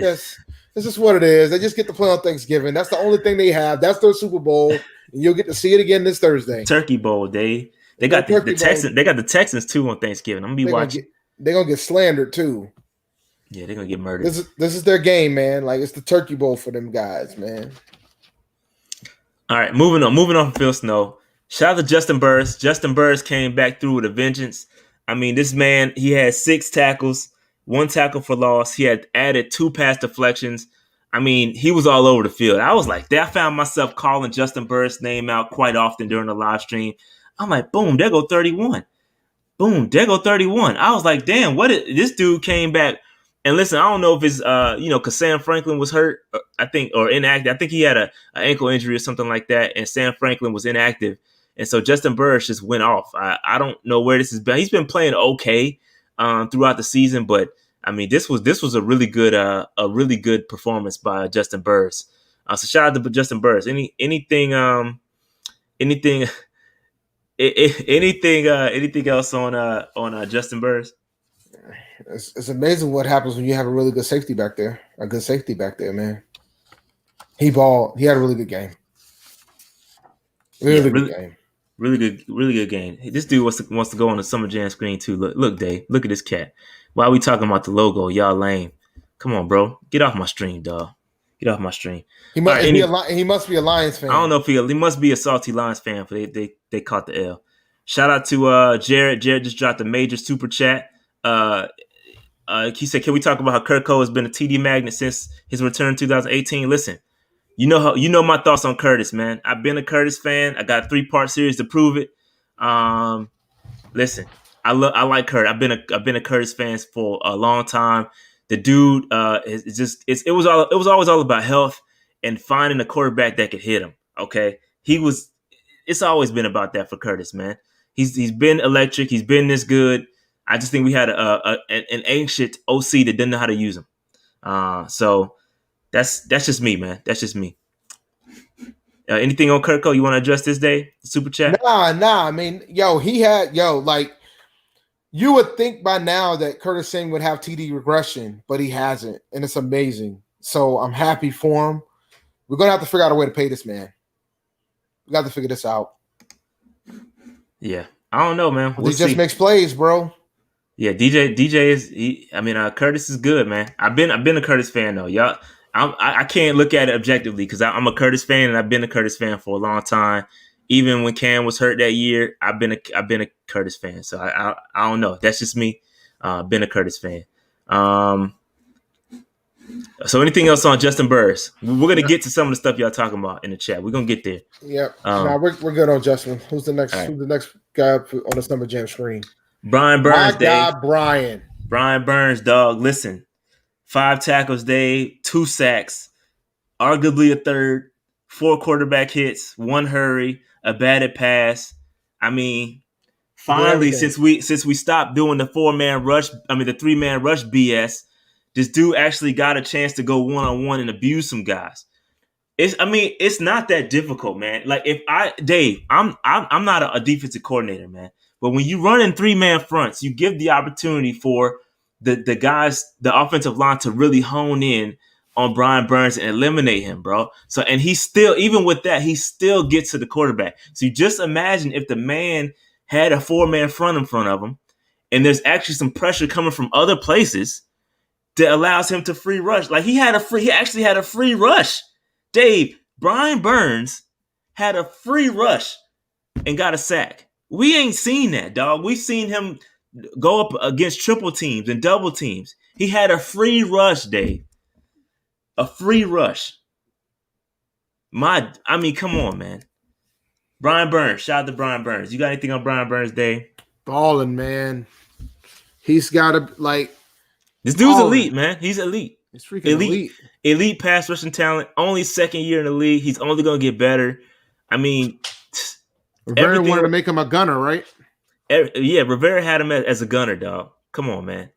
Speaker 6: it's just what it is. They just get to play on Thanksgiving. That's the only thing they have. That's their Super Bowl, and you'll get to see it again this Thursday.
Speaker 7: Turkey Bowl, They got the Texans. They got the Texans too on Thanksgiving. I'm gonna be watching.
Speaker 6: They're gonna get slandered too.
Speaker 7: Yeah, they're gonna get murdered.
Speaker 6: This is their game, man. Like, it's the Turkey Bowl for them guys, man.
Speaker 7: All right, moving on from Phil Snow. Shout out to Justin Burris. Justin Burris came back through with a vengeance. I mean, this man, he had 6 tackles, 1 tackle for loss. He had added 2 pass deflections. I mean, he was all over the field. I was like, I found myself calling Justin Burris' name out quite often during the live stream. I'm like, boom, there go 31. Boom, there go 31. I was like, damn, this dude came back. And listen, I don't know if it's, because Sam Franklin was hurt, or inactive. I think he had an ankle injury or something like that, and Sam Franklin was inactive. And so Justin Burris just went off. I don't know where this has been. He's been playing okay throughout the season, but I mean, this was a really good performance by Justin Burris. So shout out to Justin Burris. Anything else on Justin Burris?
Speaker 6: It's amazing what happens when you have a really good safety back there. A good safety back there, man. He had a really good game. Really good game.
Speaker 7: Really good game. This dude wants to go on the Summer Jam screen too. Look, Dave. Look at this cat. Why are we talking about the logo? Y'all lame. Come on, bro. Get off my stream, dog. Get off my stream.
Speaker 6: He must be a Lions fan.
Speaker 7: I don't know if he must be a salty Lions fan, but they caught the L. Shout out to Jared. Jared just dropped a major super chat. He said, "Can we talk about how Kurt Cole has been a TD magnet since his return in 2018?" Listen, you know my thoughts on Curtis, man. I've been a Curtis fan. I got a 3-part series to prove it. Listen, I like Kurt. I've been a Curtis fan for a long time. The dude it was always all about health and finding a quarterback that could hit him. Okay, it's always been about that for Curtis, man. He's been electric. He's been this good. I just think we had an ancient OC that didn't know how to use him. So that's just me, man. That's just me. Anything on Kurt Cole you want to address this day? Super chat?
Speaker 6: Nah. I mean, like, you would think by now that Curtis Sing would have TD regression, but he hasn't, and it's amazing. So I'm happy for him. We're gonna have to figure out a way to pay this man. We got to figure this out.
Speaker 7: Yeah, I don't know, man.
Speaker 6: He just makes plays, bro.
Speaker 7: Yeah, DJ is. Curtis is good, man. I've been a Curtis fan though, y'all. I can't look at it objectively because I'm a Curtis fan and I've been a Curtis fan for a long time. Even when Cam was hurt that year, I've been a Curtis fan. So I don't know. That's just me. Been a Curtis fan. So anything else on Justin Burris? We're gonna get to some of the stuff y'all talking about in the chat. We're gonna get there.
Speaker 6: Yep. We're good on Justin. Who's the next? Right. Who's the next guy on the Summer Jam screen?
Speaker 7: Brian Burns, Dave.
Speaker 6: Brian
Speaker 7: Burns, dog. Listen, 5 tackles, Dave, 2 sacks, arguably a third, 4 quarterback hits, 1 hurry, a batted pass. I mean, finally, since we stopped doing the 3-man rush BS, this dude actually got a chance to go 1-on-1 and abuse some guys. It's not that difficult, man. Like I'm not a defensive coordinator, man. But when you run in 3-man fronts, you give the opportunity for the guys, the offensive line, to really hone in on Brian Burns and eliminate him, bro. So, and he still, even with that, he still gets to the quarterback. So you just imagine if the man had a 4-man front in front of him and there's actually some pressure coming from other places that allows him to free rush. Like he actually had a free rush. Dave, Brian Burns had a free rush and got a sack. We ain't seen that, dog. We've seen him go up against triple teams and double teams. He had a free rush, Dave. A free rush. Come on, man. Brian Burns. Shout out to Brian Burns. You got anything on Brian Burns, Dave?
Speaker 6: Balling, man. He's got to, like...
Speaker 7: This dude's elite, man. He's elite.
Speaker 6: He's freaking elite.
Speaker 7: Elite pass rushing talent. Only second year in the league. He's only going to get better. I mean...
Speaker 6: Rivera wanted to make him a gunner, right?
Speaker 7: Yeah, Rivera had him as a gunner, dog. Come on, man.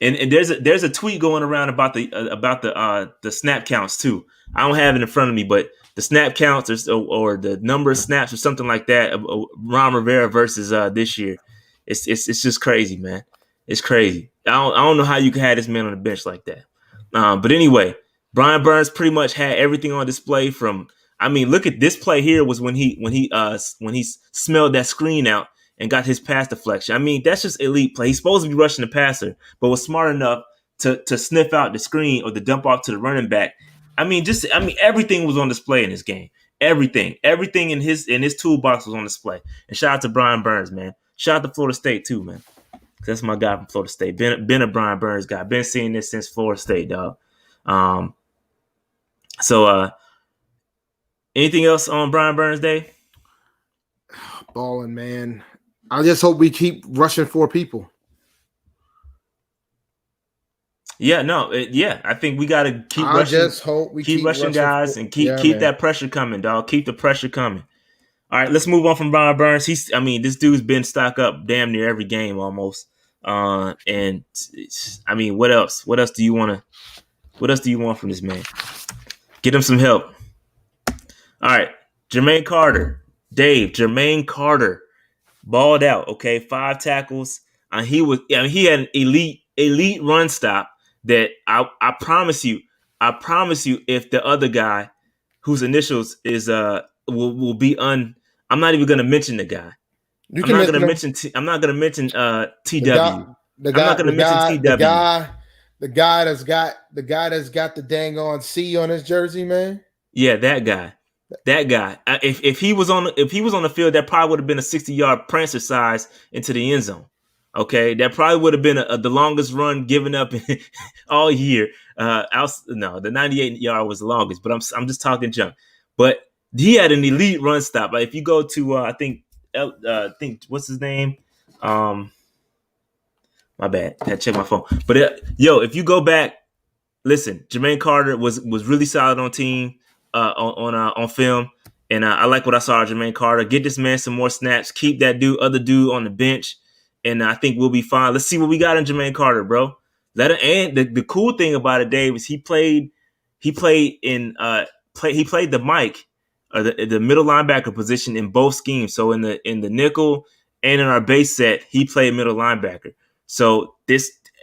Speaker 7: And there's a tweet going around about the snap counts too. I don't have it in front of me, but the snap counts or the number of snaps or something like that of Ron Rivera versus this year. It's just crazy, man. It's crazy. I don't know how you can have this man on the bench like that. But anyway, Brian Burns pretty much had everything on display from. I mean, look at this play here was when he smelled that screen out and got his pass deflection. I mean, that's just elite play. He's supposed to be rushing the passer, but was smart enough to sniff out the screen or the dump off to the running back. I mean, everything was on display in this game. Everything in his toolbox was on display. And shout out to Brian Burns, man. Shout out to Florida State too, man. That's my guy from Florida State. Been a Brian Burns guy. Been seeing this since Florida State, dog. Anything else on Brian Burns Day?
Speaker 6: Balling, man. I just hope we keep rushing 4 people.
Speaker 7: Yeah, no, I think we got to keep rushing. I just hope we keep rushing guys and keep that pressure coming, dog. Keep the pressure coming. All right, let's move on from Brian Burns. This dude's been stock up damn near every game almost. And I mean, what else? What else do you want from this man? Get him some help. All right, Jermaine Carter. Dave, Jermaine Carter balled out, okay? 5 tackles. He had an elite run stop that I promise you, if the other guy whose initials is will be I'm not even gonna mention the guy. I'm not gonna mention TW. I'm not gonna mention TW.
Speaker 6: The guy that's got the dang on C on his jersey, man.
Speaker 7: Yeah, that guy. If he was on the field, that probably would have been a 60-yard prancer size into the end zone. Okay, that probably would have been the longest run given up all year. The 98-yard was the longest, but I'm just talking junk. But he had an elite run stop. Like if you go to I think what's his name? My bad. I had to check my phone. But if you go back, listen, Jermaine Carter was really solid on team. On film, and I like what I saw of Jermaine Carter. Get this man some more snaps. Keep that other dude on the bench, and I think we'll be fine. Let's see what we got in Jermaine Carter, bro. And the cool thing about it, Dave, is he played the Mike or the middle linebacker position in both schemes. So in the nickel and in our base set, he played middle linebacker. So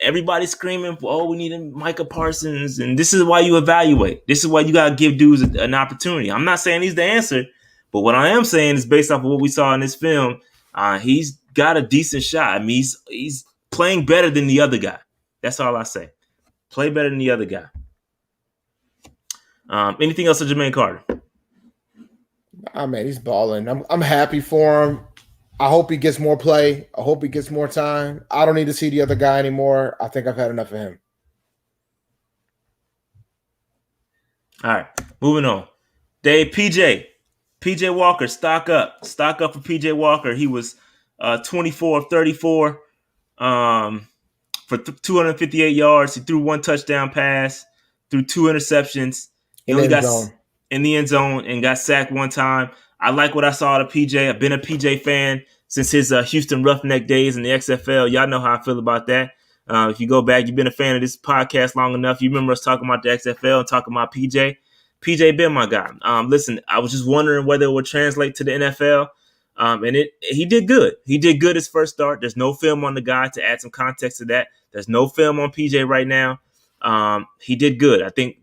Speaker 7: everybody's screaming, "Oh, we need a Micah Parsons," and this is why you evaluate. This is why you gotta give dudes an opportunity. I'm not saying he's the answer, but what I am saying is based off of what we saw in this film, he's got a decent shot. I mean, he's playing better than the other guy. That's all I say. Play better than the other guy. Anything else on Jermaine Carter?
Speaker 6: Man, he's balling. I'm happy for him. I hope he gets more play. I hope he gets more time. I don't need to see the other guy anymore. I think I've had enough of him.
Speaker 7: All right, moving on. Dave, PJ Walker, stock up for PJ Walker. He was 24 of 34 for 258 yards. He threw 1 touchdown pass, threw 2 interceptions. He only got in the end zone and got sacked 1 time. I like what I saw of PJ. I've been a PJ fan since his Houston Roughneck days in the XFL. Y'all know how I feel about that. If you go back, you've been a fan of this podcast long enough. You remember us talking about the XFL and talking about PJ. PJ been my guy. Listen, I was just wondering whether it would translate to the NFL. And he did good. He did good his first start. There's no film on the guy to add some context to that. There's no film on PJ right now. He did good. I think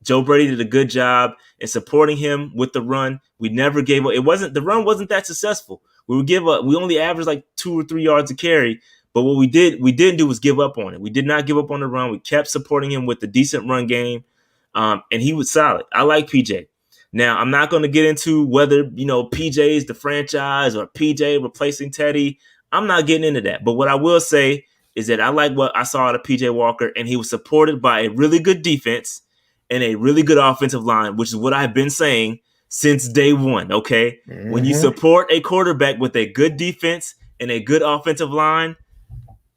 Speaker 7: Joe Brady did a good job in supporting him with the run. We never gave up. The run wasn't that successful. We would give up. We only averaged like 2 or 3 yards a carry. But what we didn't do was give up on it. We did not give up on the run. We kept supporting him with a decent run game, and he was solid. I like PJ. Now, I'm not going to get into whether, PJ is the franchise or PJ replacing Teddy. I'm not getting into that. But what I will say is that I like what I saw out of PJ Walker, and he was supported by a really good defense and a really good offensive line, which is what I've been saying since day one, okay? Mm-hmm. When you support a quarterback with a good defense and a good offensive line,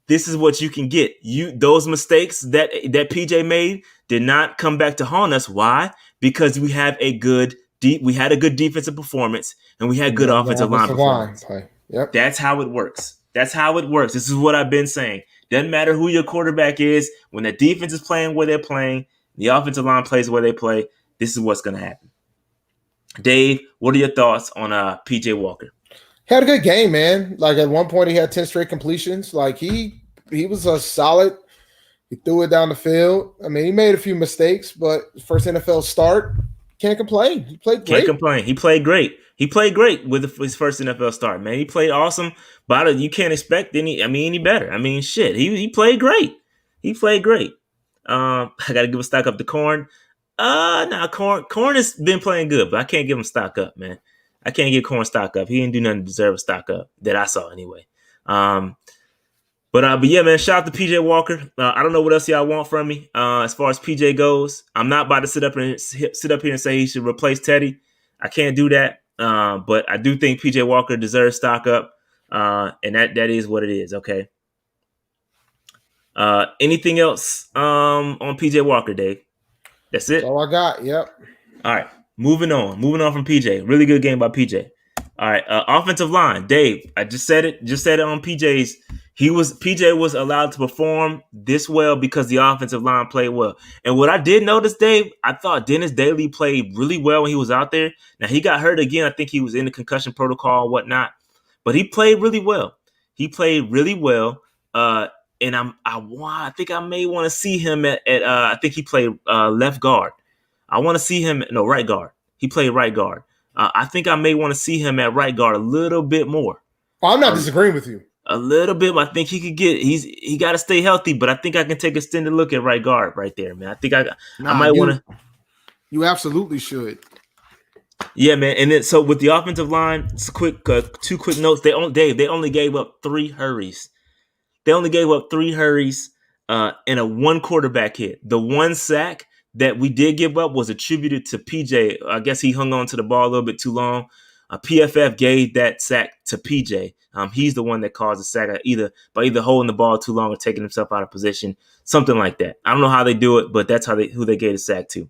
Speaker 7: this is what you can get. Those mistakes that PJ made did not come back to haunt us. Why? Because we had a good defensive performance and we had good offensive line performance.
Speaker 6: Yep.
Speaker 7: That's how it works. This is what I've been saying. Doesn't matter who your quarterback is. When the defense is playing where they're playing, the offensive line plays where they play. This is what's going to happen. Dave, what are your thoughts on PJ Walker?
Speaker 6: He had a good game, man. Like at one point he had 10 straight completions. Like he was a solid. He threw it down the field. I mean, he made a few mistakes, but first NFL start, can't complain. He played great.
Speaker 7: Can't complain. He played great. He played great with his first NFL start, man. He played awesome, but you can't expect any better. I mean, shit. He played great. I got to give a stock up to Corn. Corn has been playing good, but I can't give him stock up, man. I can't get Corn stock up. He didn't do nothing to deserve a stock up that I saw anyway. But yeah, man, shout out to PJ Walker. I don't know what else y'all want from me as far as PJ goes. I'm not about to sit up here and say he should replace Teddy. I can't do that. But I do think PJ Walker deserves stock up, and that is what it is. Okay. Anything else on PJ Walker, Dave? That's it.
Speaker 6: That's all I got. Yep.
Speaker 7: All right. Moving on from PJ. Really good game by PJ. All right. Offensive line, Dave. I just said it on PJ's. PJ was allowed to perform this well because the offensive line played well. And what I did notice, Dave, I thought Dennis Daly played really well when he was out there. Now he got hurt again. I think he was in the concussion protocol and whatnot. But he played really well. And I think I may want to see him at I think he played left guard. I want to see him right guard. He played right guard. I think I may want to see him at right guard a little bit more.
Speaker 6: Oh, I'm not disagreeing with you.
Speaker 7: A little bit. I think he could get. He got to stay healthy, but I think I can take a extended look at right guard right there, man. I think I might want to.
Speaker 6: You absolutely should.
Speaker 7: Yeah, man. And then so with the offensive line, it's two quick notes. They only gave up 3 hurries. They only gave up 3 hurries and a 1 quarterback hit. The 1 sack that we did give up was attributed to PJ. I guess he hung on to the ball a little bit too long. PFF gave that sack to PJ. He's the one that caused the sack by either holding the ball too long or taking himself out of position, something like that. I don't know how they do it, but that's who they gave the sack to.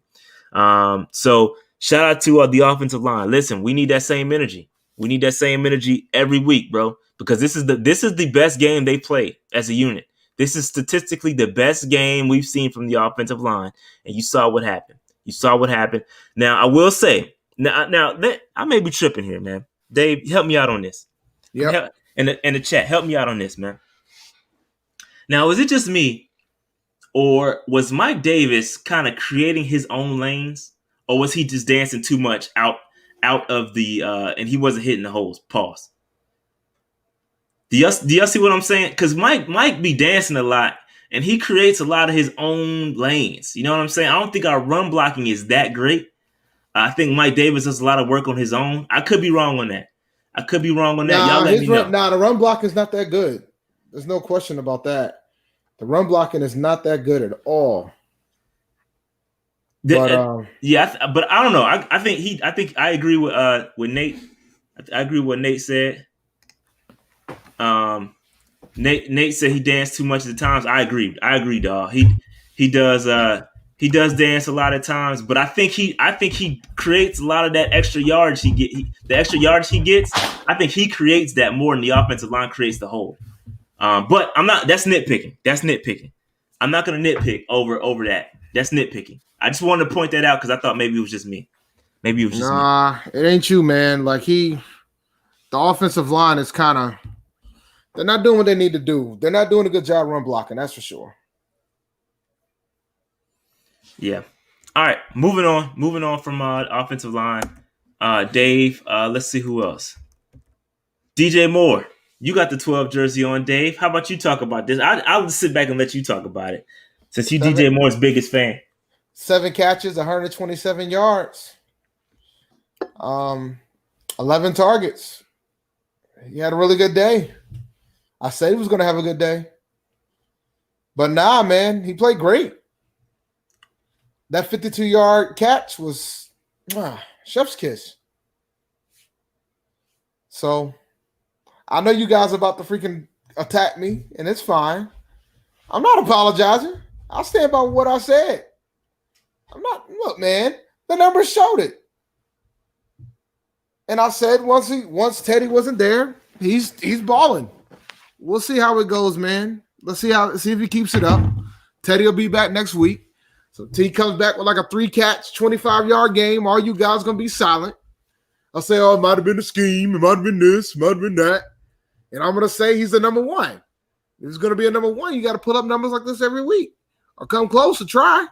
Speaker 7: So shout out to the offensive line. Listen, we need that same energy. We need that same energy every week, bro, because this is the best game they played as a unit. This is statistically the best game we've seen from the offensive line, and you saw what happened. Now, I will say, I may be tripping here, man. Dave, help me out on this.
Speaker 6: Yeah.
Speaker 7: And the chat, help me out on this, man. Now, is it just me, or was Mike Davis kind of creating his own lanes, or was he just dancing too much out of the and he wasn't hitting the holes? Pause. Do y'all see what I'm saying? Because Mike be dancing a lot, and he creates a lot of his own lanes. You know what I'm saying? I don't think our run blocking is that great. I think Mike Davis does a lot of work on his own. I could be wrong on that. Y'all let me know.
Speaker 6: The run blocking is not that good. There's no question about that. The run blocking is not that good at all.
Speaker 7: But I don't know. I think I agree with Nate. I agree with what Nate said. Nate said he danced too much at the times. I agree, dog. He does dance a lot of times, but I think he creates a lot of that extra yardage the extra yardage he gets. I think he creates that more than the offensive line creates the hole. But I'm not. That's nitpicking. I'm not going to nitpick over that. That's nitpicking. I just wanted to point that out because I thought maybe it was just me.
Speaker 6: Nah, it ain't you, man. Like the offensive line is kind of. They're not doing what they need to do. They're not doing a good job run blocking. That's for sure.
Speaker 7: Yeah. All right. Moving on from offensive line. Dave, let's see who else. DJ Moore, you got the 12 jersey on, Dave. How about you talk about this? I'll just sit back and let you talk about it, since you DJ Moore's biggest fan.
Speaker 6: 7 catches, 127 yards, 11 targets. He had a really good day. I said he was going to have a good day. But nah, man, he played great. That 52-yard catch was chef's kiss. So I know you guys are about to freaking attack me, and it's fine. I'm not apologizing. I'll stand by what I said. Look, man, the numbers showed it. And I said once Teddy wasn't there, he's balling. We'll see how it goes, man. Let's see if he keeps it up. Teddy will be back next week. So T comes back with like a 3-catch, 25-yard game. All you guys gonna be silent. I'll say, oh, it might have been a scheme, it might have been this, it might have been that. And I'm gonna say he's the number one. If he's gonna be a number one, you gotta put up numbers like this every week. Or come close or try.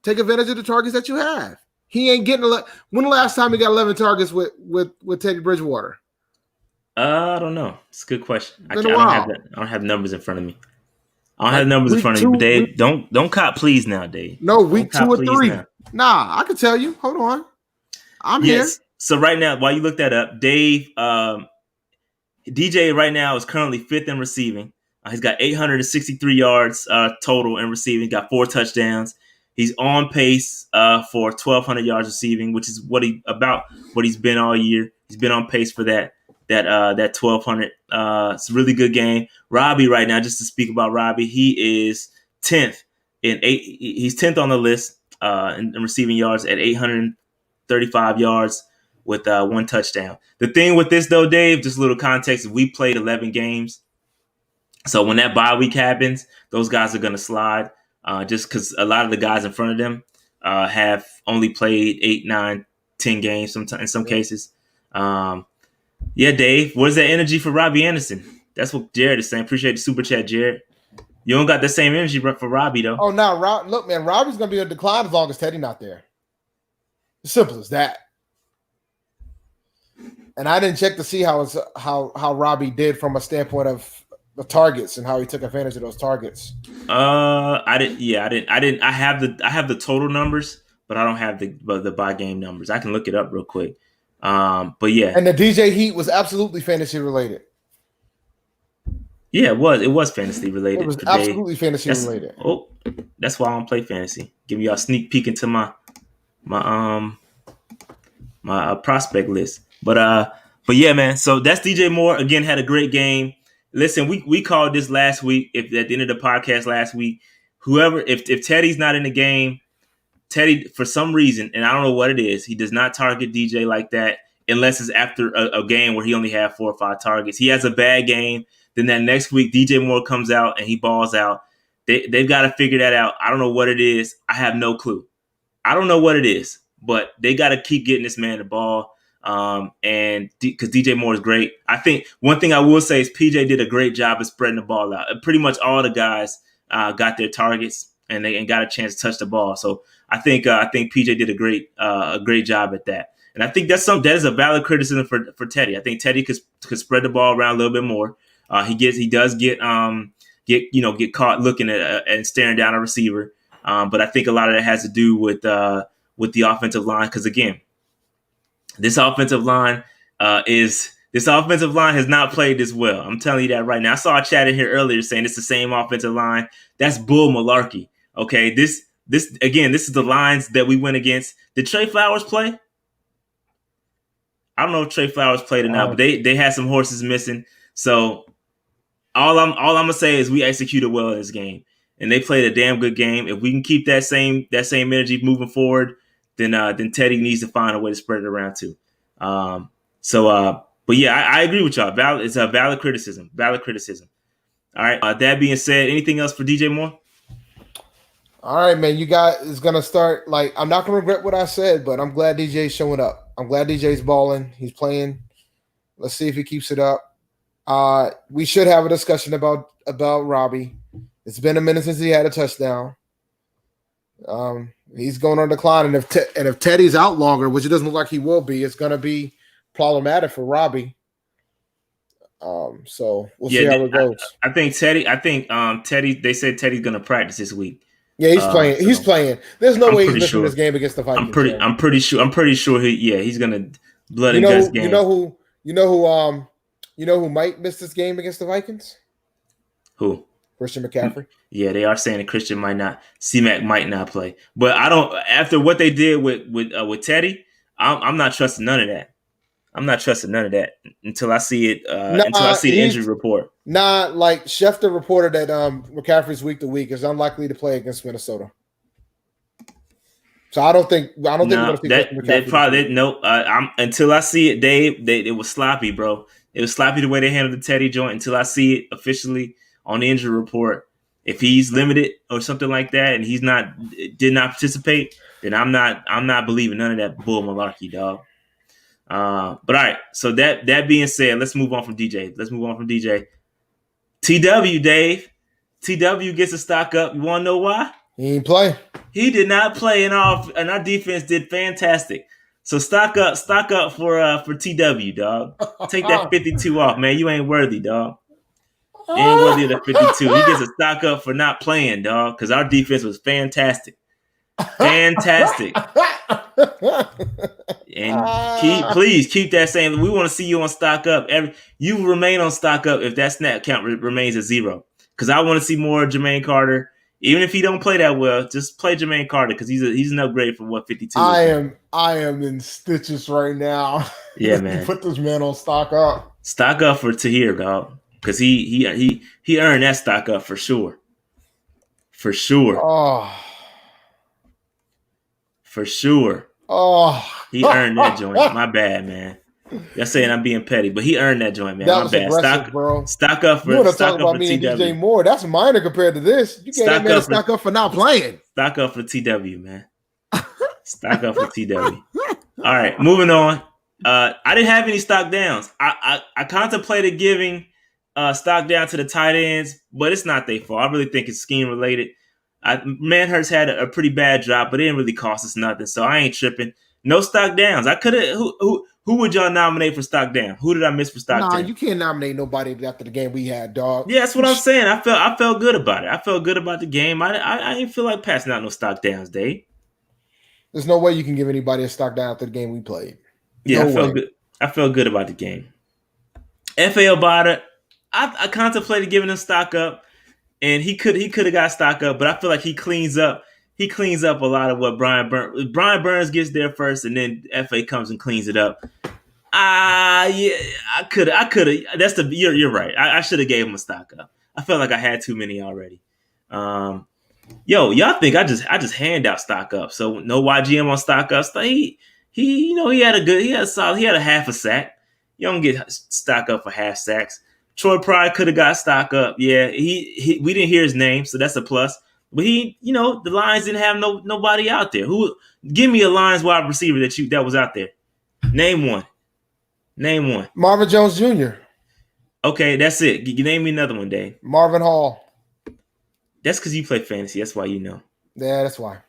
Speaker 6: Take advantage of the targets that you have. He ain't getting when the last time he got 11 targets with Teddy Bridgewater?
Speaker 7: I don't know. It's a good question. I don't have numbers in front of me. I don't have numbers in front of me. But Dave, don't cop please now, Dave.
Speaker 6: No, week 2 or 3. Now. Nah, I can tell you. Hold on. I'm here.
Speaker 7: So right now, while you look that up, Dave, DJ right now is currently 5th in receiving. He's got 863 yards total in receiving. He's got 4 touchdowns. He's on pace for 1,200 yards receiving, which is what he's been all year. He's been on pace for that 1,200. It's a really good game. Robbie right now, just to speak about Robbie, he is 10th He's 10th on the list in receiving yards at 835 yards with 1 touchdown. The thing with this though, Dave, just a little context: we played 11 games, so when that bye week happens, those guys are going to slide. Just because a lot of the guys in front of them have only played 8, 9, 10 games in some cases. Yeah, Dave, where's that energy for Robbie Anderson? That's what Jared is saying. Appreciate the super chat, Jared. You don't got the same energy for Robbie, though.
Speaker 6: Oh, no. Look, man, Robbie's going to be in decline as long as Teddy not there. As simple as that. And I didn't check to see how Robbie did from a standpoint of the targets and how he took advantage of those targets.
Speaker 7: I didn't. I have the total numbers, but I don't have the by game numbers. I can look it up real quick. But yeah.
Speaker 6: And the DJ Heat was absolutely fantasy related.
Speaker 7: Yeah, it was fantasy related.
Speaker 6: It was absolutely fantasy related.
Speaker 7: Oh, that's why I don't play fantasy. Giving y'all a sneak peek into my prospect list. But yeah, man. So that's DJ Moore. Again, had a great game. Listen, we called this last week. If at the end of the podcast last week, if Teddy's not in the game, Teddy, for some reason, and I don't know what it is, he does not target DJ like that unless it's after a game where he only had 4 or 5 targets. He has a bad game. Then that next week, DJ Moore comes out and he balls out. They've got to figure that out. I don't know what it is. I have no clue. I don't know what it is, but they got to keep getting this man the ball. And because DJ Moore is great. I think one thing I will say is PJ did a great job of spreading the ball out. Pretty much all the guys got their targets and they got a chance to touch the ball. So I think PJ did a great job at that. And I think that is a valid criticism for Teddy. I think Teddy could spread the ball around a little bit more. He does get caught looking at and staring down a receiver. But I think a lot of that has to do with the offensive line. Because again, this offensive line has not played this well. I'm telling you that right now. I saw a chat in here earlier saying it's the same offensive line. That's bull malarkey. Okay, this is the lines that we went against. Did Trey Flowers play? I don't know if Trey Flowers played or not, but they had some horses missing. So all I'm gonna say is we executed well in this game, and they played a damn good game. If we can keep that same energy moving forward, then Teddy needs to find a way to spread it around too. But yeah, I agree with y'all. It's a valid criticism. All right. That being said, anything else for DJ Moore?
Speaker 6: All right, man. You guys is gonna start. Like, I'm not gonna regret what I said, but I'm glad DJ's showing up. I'm glad DJ's balling. He's playing. Let's see if he keeps it up. We should have a discussion about Robbie. It's been a minute since he had a touchdown. He's going on decline, and if Teddy's out longer, which it doesn't look like he will be, it's going to be problematic for Robbie. So we'll see how it goes.
Speaker 7: I think Teddy. Teddy. They said Teddy's gonna practice this week.
Speaker 6: Yeah, he's playing.
Speaker 7: So
Speaker 6: he's playing. There's no way he's missing
Speaker 7: sure.
Speaker 6: this game against the Vikings.
Speaker 7: I'm pretty sure. He's gonna blood and guts game.
Speaker 6: You know who might miss this game against the Vikings?
Speaker 7: Who?
Speaker 6: Christian McCaffrey.
Speaker 7: Yeah, they are saying that Christian might not. C-Mac might not play. But I don't. After what they did with Teddy, I'm not trusting none of that. I'm not trusting none of that until I see it. Until I see the injury report.
Speaker 6: Like Schefter reported that McCaffrey's week to week is unlikely to play against Minnesota. So I don't think we're going to see
Speaker 7: that. They probably no. Until I see it, Dave. It was sloppy, bro. It was sloppy the way they handled the Teddy joint. Until I see it officially on the injury report, if he's limited or something like that, and did not participate, then I'm not believing none of that bull malarkey, dog. But all right. So that being said, let's move on from DJ. TW, Dave. TW gets a stock up. You want to know why?
Speaker 6: He ain't play.
Speaker 7: He did not play, and our defense did fantastic. So stock up for TW, dog. Take that 52 off, man. You ain't worthy, dog. You ain't worthy of the 52. He gets a stock up for not playing, dog, because our defense was fantastic. Fantastic. And please keep that same. We want to see you on stock up. You remain on stock up if that snap count remains at 0. Because I want to see more Jermaine Carter. Even if he don't play that well, just play Jermaine Carter because he's an upgrade from what 52.
Speaker 6: I am in stitches right now.
Speaker 7: Yeah, man.
Speaker 6: Put this man on stock up.
Speaker 7: Stock up for Tahir, dog, because he earned that stock up for sure. For sure.
Speaker 6: Oh.
Speaker 7: For sure.
Speaker 6: Oh.
Speaker 7: He earned that joint. My bad, man. Y'all saying I'm being petty, but he earned that joint, man.
Speaker 6: That
Speaker 7: My bad.
Speaker 6: Bro.
Speaker 7: Stock up for
Speaker 6: you want to talk about
Speaker 7: for
Speaker 6: me
Speaker 7: TW.
Speaker 6: and DJ Moore? That's minor compared to this. You can't even stock up for not playing.
Speaker 7: Stock up for TW, man. Stock up for TW. All right, moving on. I didn't have any stock downs. I contemplated giving stock down to the tight ends, but it's not their fault. I really think it's scheme related. Manhurst had a pretty bad drop, but it didn't really cost us nothing, so I ain't tripping. No stock downs. I could have. Who would y'all nominate for stock down? Who did I miss for stock down?
Speaker 6: You can't nominate nobody after the game we had, dog.
Speaker 7: Yeah, that's what I'm saying. I felt good about it. I felt good about the game. I didn't feel like passing out no stock downs, Dave.
Speaker 6: There's no way you can give anybody a stock down after the game we played.
Speaker 7: Yeah, I felt good. I felt good about the game. FAL Bada, I contemplated giving him stock up, and he could have got stock up, but I feel like he cleans up. He cleans up a lot of what Brian Burns gets there first, and then FA comes and cleans it up. Yeah, I could have. You're right. I should have gave him a stock up. I felt like I had too many already. Y'all think I just hand out stock up? So no YGM on stock up. He had a half a sack. You don't get stock up for half sacks. Troy Pride could have got stock up. Yeah, we didn't hear his name, so that's a plus. But the Lions didn't have nobody out there. Give me a Lions wide receiver that was out there. Name one.
Speaker 6: Marvin Jones Jr.
Speaker 7: Okay, that's it. You name me another one, Dave.
Speaker 6: Marvin Hall.
Speaker 7: That's because you play fantasy. That's why you know.
Speaker 6: Yeah, that's why.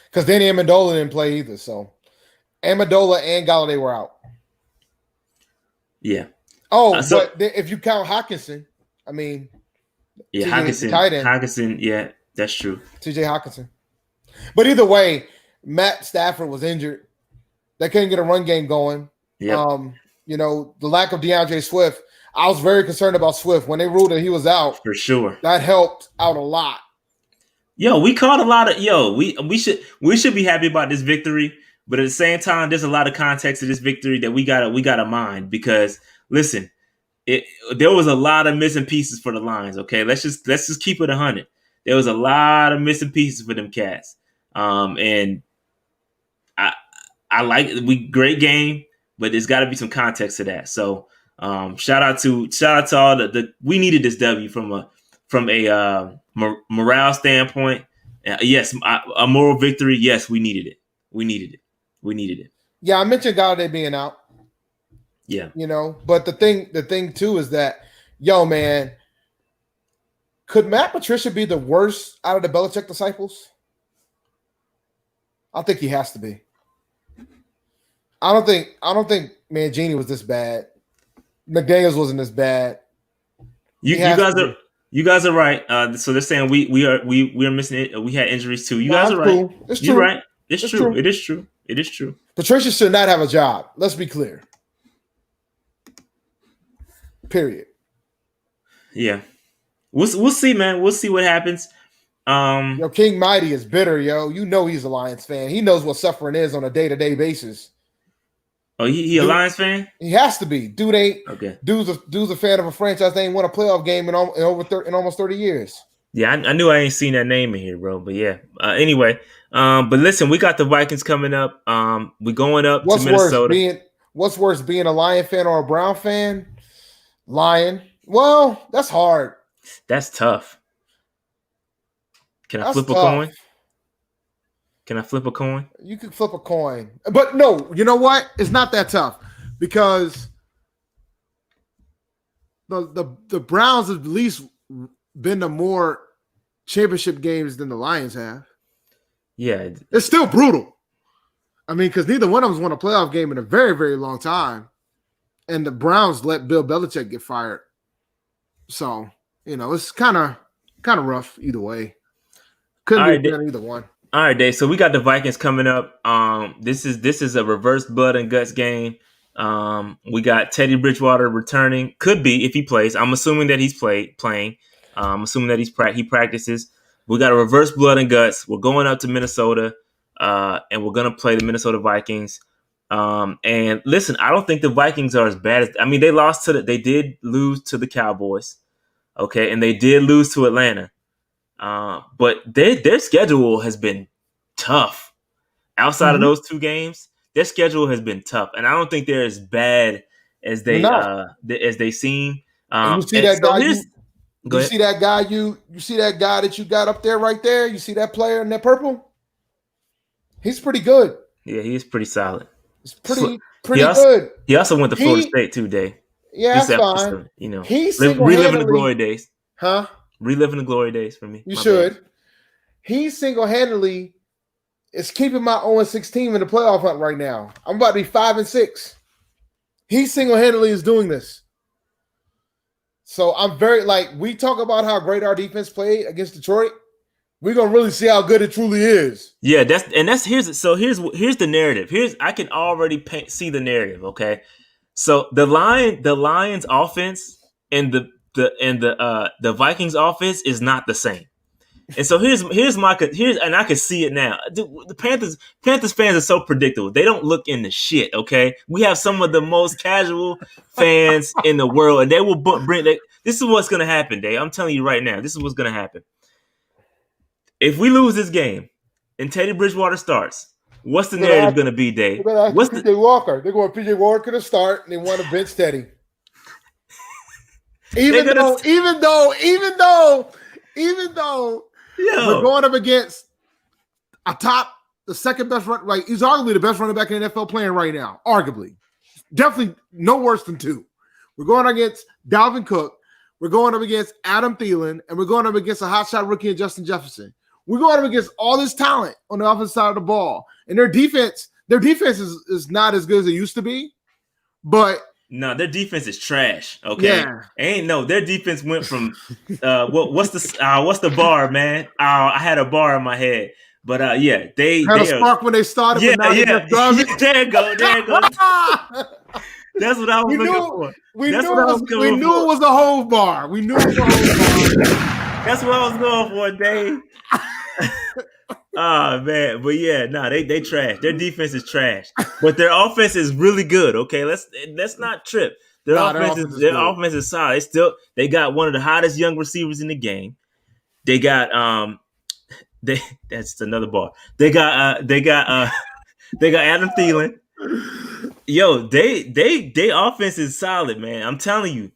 Speaker 6: Because then Amendola didn't play either. So Amendola and Galladay were out.
Speaker 7: Yeah.
Speaker 6: Oh, but if you count Hawkinson, I mean.
Speaker 7: Yeah, Hawkinson, yeah, that's true.
Speaker 6: TJ Hawkinson. But either way, Matt Stafford was injured. They couldn't get a run game going.
Speaker 7: Yeah.
Speaker 6: The lack of DeAndre Swift. I was very concerned about Swift. When they ruled that he was out,
Speaker 7: for sure.
Speaker 6: That helped out a lot.
Speaker 7: We caught a lot of we should be happy about this victory, but at the same time, there's a lot of context to this victory that we gotta mind because listen. There was a lot of missing pieces for the Lions. Okay, let's just keep it 100. There was a lot of missing pieces for them cats. And I like great game, but there's got to be some context to that. So shout out to all the we needed this W from a morale standpoint. Yes, a moral victory. Yes, we needed it. Yeah,
Speaker 6: I mentioned Galladay being out.
Speaker 7: Yeah.
Speaker 6: But the thing too is that, man, could Matt Patricia be the worst out of the Belichick disciples? I think he has to be. I don't think Mangini was this bad. McDaniels wasn't as bad.
Speaker 7: You guys are right. So they're saying we are missing it. We had injuries too. You guys are right.
Speaker 6: Cool. It's
Speaker 7: You're
Speaker 6: true.
Speaker 7: right. It's true. It is true. It is true.
Speaker 6: Patricia should not have a job. Let's be clear. Period.
Speaker 7: Yeah. We'll see, man. We'll see what happens.
Speaker 6: Yo, King Mighty is bitter, yo. You know he's a Lions fan. He knows what suffering is on a day-to-day basis.
Speaker 7: Oh, he a Lions fan?
Speaker 6: He has to be. Dude ain't
Speaker 7: okay.
Speaker 6: Dude's a fan of a franchise that ain't won a playoff game in almost 30 years.
Speaker 7: Yeah, I knew I ain't seen that name in here, bro. But yeah. Anyway, but listen, we got the Vikings coming up. We're going up to Minnesota.
Speaker 6: What's worse, being a Lion fan or a Brown fan? Lion. Well, that's hard.
Speaker 7: That's tough. Can I flip a coin? Can I flip a coin?
Speaker 6: You can flip a coin. But no, you know what? It's not that tough because the Browns have at least been to more championship games than the Lions have.
Speaker 7: Yeah.
Speaker 6: It's still brutal. I mean, because neither one of them won a playoff game in a very, very long time. And the Browns let Bill Belichick get fired. So, it's kind of rough either way. Couldn't be done either one.
Speaker 7: All right, Dave. So we got the Vikings coming up. This is a reverse blood and guts game. We got Teddy Bridgewater returning. Could be if he plays. I'm assuming that he's playing. I'm assuming that he practices. We got a reverse blood and guts. We're going up to Minnesota, and we're gonna play the Minnesota Vikings. And listen, I don't think the Vikings are as bad as. I mean, they did lose to the Cowboys, okay, and they did lose to Atlanta. But their schedule has been tough. Outside of those two games, their schedule has been tough, and I don't think they're as bad as they seem.
Speaker 6: You see that guy? You see that guy? You see that guy that you got up there right there? You see that player in that purple? He's pretty good.
Speaker 7: Yeah, he is pretty solid.
Speaker 6: It's pretty good.
Speaker 7: He also went to Florida State too, Dave.
Speaker 6: Yeah, that's fine.
Speaker 7: He's reliving the glory days.
Speaker 6: Huh?
Speaker 7: Reliving the glory days for me.
Speaker 6: You should. Bad. He single-handedly is keeping my 0-6 team in the playoff hunt right now. I'm about to be 5-6. He single-handedly is doing this. So I'm very we talk about how great our defense played against Detroit. We're gonna really see how good it truly is.
Speaker 7: Yeah, here's the narrative. I can already see the narrative. Okay, so the Lions offense and the Vikings offense is not the same. And so here's and I can see it now. The Panthers fans are so predictable. They don't look in the shit, okay? We have some of the most casual fans in the world, and they will this is what's going to happen, Dave. I'm telling you right now. This is what's going to happen. If we lose this game and Teddy Bridgewater starts, what's the narrative going to be, Dave?
Speaker 6: What's PJ Walker? They're going PJ Walker to start, and they want to bench Teddy. Even though we're going up against the second best run, he's arguably the best running back in the NFL playing right now. Arguably. Definitely no worse than two. We're going against Dalvin Cook. We're going up against Adam Thielen, and we're going up against a hotshot rookie in Justin Jefferson. We're going up against all this talent on the offensive side of the ball. And their defense is not as good as it used to be. But
Speaker 7: no, their defense is trash. Okay, yeah. Their defense went from what's the bar, man? I had a bar in my head, but they
Speaker 6: had a spark when they started.
Speaker 7: Yeah. There it goes. That's what I was looking for.
Speaker 6: We knew it was a whole bar. We knew it was a whole bar.
Speaker 7: That's what I was going for, Dave. Oh man, but they trash. Their defense is trash, but their offense is really good. Okay, let's not trip. Their offense is solid. They got one of the hottest young receivers in the game. They got that's another bar. They got Adam Thielen. Yo, they offense is solid, man. I'm telling you,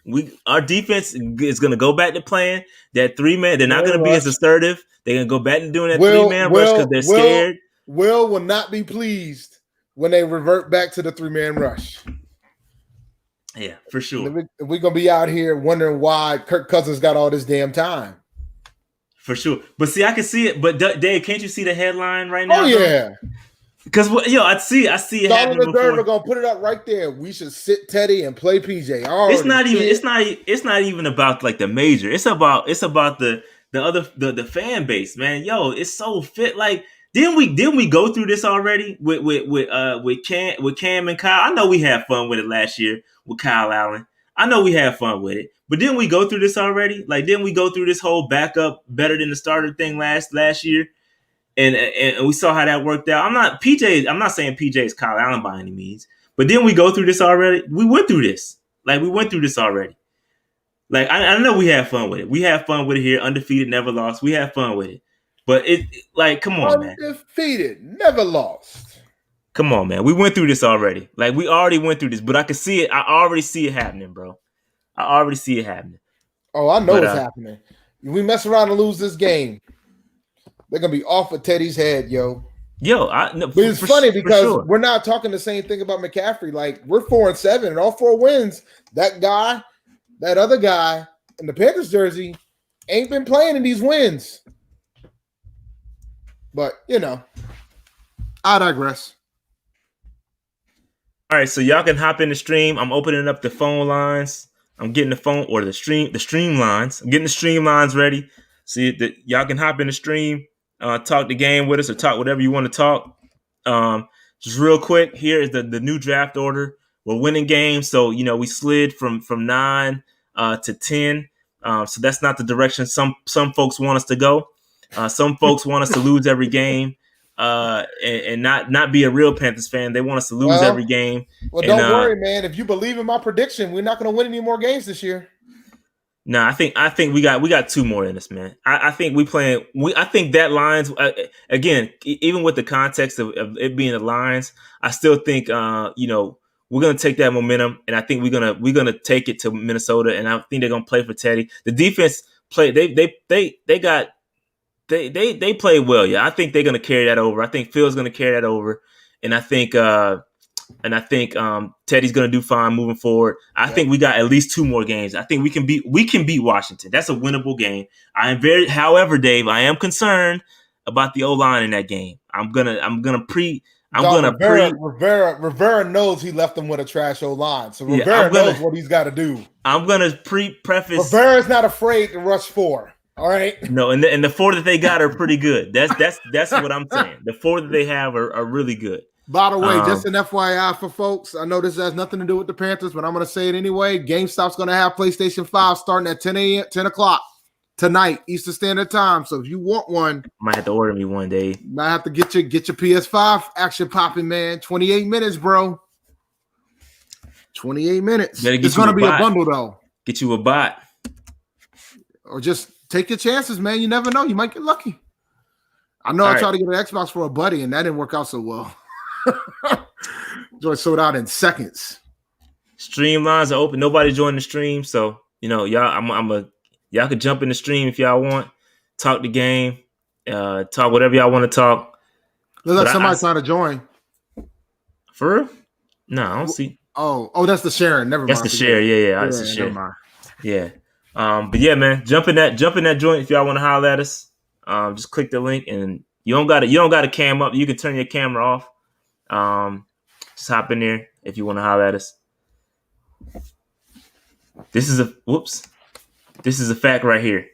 Speaker 7: our defense is gonna go back to playing that 3-man. They're not gonna be as assertive. They're gonna go back to doing that 3-man rush because they're scared.
Speaker 6: Will not be pleased when they revert back to the 3-man rush.
Speaker 7: Yeah, for sure.
Speaker 6: We're gonna be out here wondering why Kirk Cousins got all this damn time.
Speaker 7: For sure. But see, I can see it. But Dave, can't you see the headline right now?
Speaker 6: Oh yeah.
Speaker 7: Because I see it
Speaker 6: All in
Speaker 7: happening
Speaker 6: the dirt, we're
Speaker 7: before.
Speaker 6: gonna put it up right there. We should sit Teddy and play PJ.
Speaker 7: It's not even about like the major. It's about the fan base, man. Yo, it's so fit. Like, didn't we go through this already with Cam and Kyle? I know we had fun with it last year with Kyle Allen. I know we had fun with it, but didn't we go through this already? Like, didn't we go through this whole backup better than the starter thing last year? And we saw how that worked out. I'm not saying PJ is Kyle Allen by any means, but didn't we go through this already? We went through this. Like, we went through this already. Like, I know we had fun with it. We had fun with it here. Undefeated, never lost. We had fun with it. But like, come on, man.
Speaker 6: Undefeated, never lost.
Speaker 7: Come on, man. We went through this already. Like, we already went through this, but I can see it. I already see it happening, bro. I already see it happening.
Speaker 6: Oh, I know it's happening. We mess around and lose this game, they're gonna be off of Teddy's head, yo.
Speaker 7: But
Speaker 6: it's funny because we're not talking the same thing about McCaffrey. Like, we're 4-7 and all 4 wins. That other guy in the Panthers jersey ain't been playing in these wins. But I digress.
Speaker 7: All right, so y'all can hop in the stream. I'm opening up the phone lines. I'm getting the phone or the stream lines. I'm getting the stream lines ready. See that y'all can hop in the stream, talk the game with us, or talk whatever you want to talk. Just real quick, here is the new draft order. We're winning games, so we slid from 9 to 10. So that's not the direction some folks want us to go. Some folks want us to lose every game. And not be a real Panthers fan. They want us to lose every game.
Speaker 6: Well, don't worry, man. If you believe in my prediction, we're not going to win any more games this year.
Speaker 7: No, I think we got 2 more in us, man. I think I think that Lions again, even with the context of it being the Lions, I still think we're gonna take that momentum, and I think we're gonna take it to Minnesota, and I think they're gonna play for Teddy. The defense play they played well. Yeah, I think they're gonna carry that over. I think Phil's gonna carry that over, and I think Teddy's gonna do fine moving forward. I think we got at least 2 more games. I think we can beat Washington. That's a winnable game. However, Dave, I am concerned about the O-line in that game.
Speaker 6: Rivera knows he left them with a trash O-line, so Rivera knows what he's got to do.
Speaker 7: I'm gonna preface.
Speaker 6: Rivera's not afraid to rush 4. All right.
Speaker 7: No, and the 4 that they got are pretty good. That's what I'm saying. The 4 that they have are really good.
Speaker 6: By the way, just an FYI for folks, I know this has nothing to do with the Panthers, but I'm going to say it anyway. GameStop's going to have PlayStation 5 starting at 10 o'clock tonight, Eastern Standard Time. So if you want one,
Speaker 7: might have to order me one day.
Speaker 6: Might have to get your PS5 action popping, man. 28 minutes, bro. 28 minutes. It's going to be a bundle, though.
Speaker 7: Get you a bot.
Speaker 6: Or just take your chances, man. You never know. You might get lucky. I know I tried to get an Xbox for a buddy, and that didn't work out so well. Joy sold out in seconds.
Speaker 7: Stream lines are open. Nobody joined the stream, so y'all. Y'all could jump in the stream if y'all want. Talk the game. Talk whatever y'all want to talk.
Speaker 6: Looks like somebody's trying to join.
Speaker 7: For real? No, I don't see.
Speaker 6: Oh, that's the sharing. Never mind.
Speaker 7: That's the share. Yeah. That's the share. Never mind. Yeah. But yeah, man, jump in that joint if y'all want to holler at us. Just click the link, and you don't got to cam up. You can turn your camera off. Just hop in there if you want to holler at us. This is a fact right here.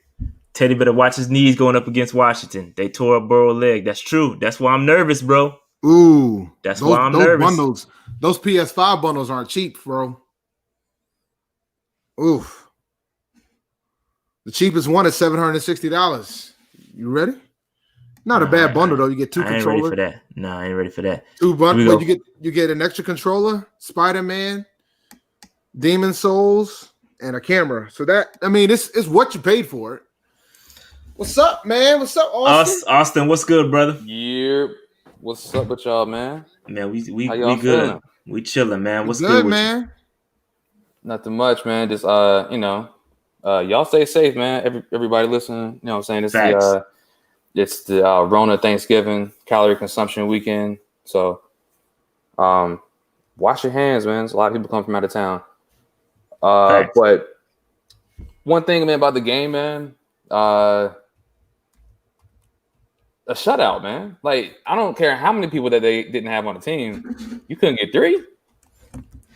Speaker 7: Teddy better watch his knees going up against Washington. They tore up Burrow's leg. That's true. That's why I'm nervous, bro.
Speaker 6: Ooh,
Speaker 7: why I'm nervous.
Speaker 6: Bundles, those PS5 bundles aren't cheap, bro. Oof. The cheapest one is $760. You ready? Not a bad bundle though. You get 2 controllers.
Speaker 7: I ain't ready for that. No, I ain't ready for that.
Speaker 6: 2 bundles. You get an extra controller, Spider-Man, Demon Souls, and a camera. So it's what you paid for it. What's up, man? What's up, Austin?
Speaker 7: Austin, what's good, brother?
Speaker 8: Yeah. What's up with y'all, man?
Speaker 7: Man, we
Speaker 8: good.
Speaker 7: Feeling? We chilling, man. What's
Speaker 6: good
Speaker 7: with
Speaker 6: man?
Speaker 7: You?
Speaker 8: Nothing much, man. Just y'all stay safe, man. Everybody listening. You know what I'm saying? It's the Rona Thanksgiving calorie consumption weekend. So wash your hands, man. There's a lot of people come from out of town. But one thing, man, about the game, man, a shutout, man. Like, I don't care how many people that they didn't have on the team. You couldn't get 3.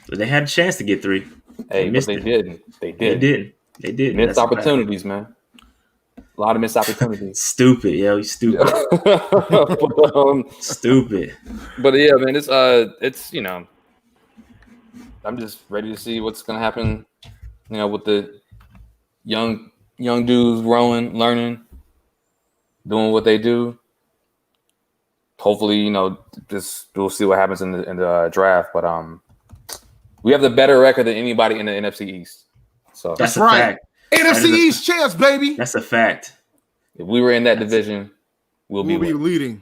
Speaker 7: But they had a chance to get 3.
Speaker 8: Hey, but they didn't. They didn't.
Speaker 7: They did.
Speaker 8: Missed opportunities, man. A lot of missed opportunities.
Speaker 7: Stupid, yo. You stupid. Stupid.
Speaker 8: But yeah, man, it's you know, I'm just ready to see what's gonna happen, you know, with the young dudes growing, learning, doing what they do. Hopefully, you know, we'll see what happens in the draft. But we have the better record than anybody in the NFC East. So
Speaker 7: that's
Speaker 6: right.
Speaker 7: Fact.
Speaker 6: NFC East champs, baby.
Speaker 7: That's a fact.
Speaker 8: If we were in that division, we'll be
Speaker 6: leading.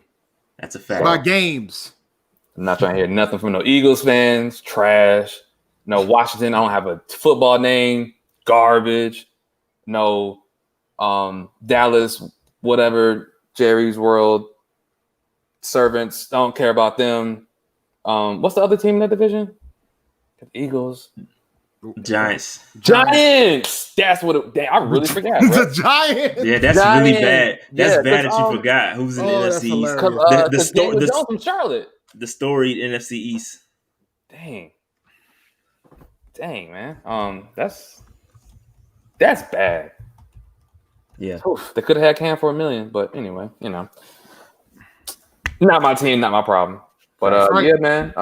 Speaker 7: That's a fact.
Speaker 6: By games.
Speaker 8: I'm not trying to hear nothing from no Eagles fans. Trash. No Washington. I don't have a football name. Garbage. No Dallas, whatever, Jerry's World. Servants. Don't care about them. What's the other team in that division? The Eagles.
Speaker 7: Giants.
Speaker 8: That's what I really forgot. Right?
Speaker 6: The Giants.
Speaker 7: Yeah, that's really bad. That's bad that you forgot who's in the NFC East.
Speaker 8: The Jones from Charlotte.
Speaker 7: The storied NFC East.
Speaker 8: Dang, man. That's bad.
Speaker 7: Yeah.
Speaker 8: Oof, they could have had Cam for $1 million, but anyway, you know, not my team, not my problem. But right. Yeah, man.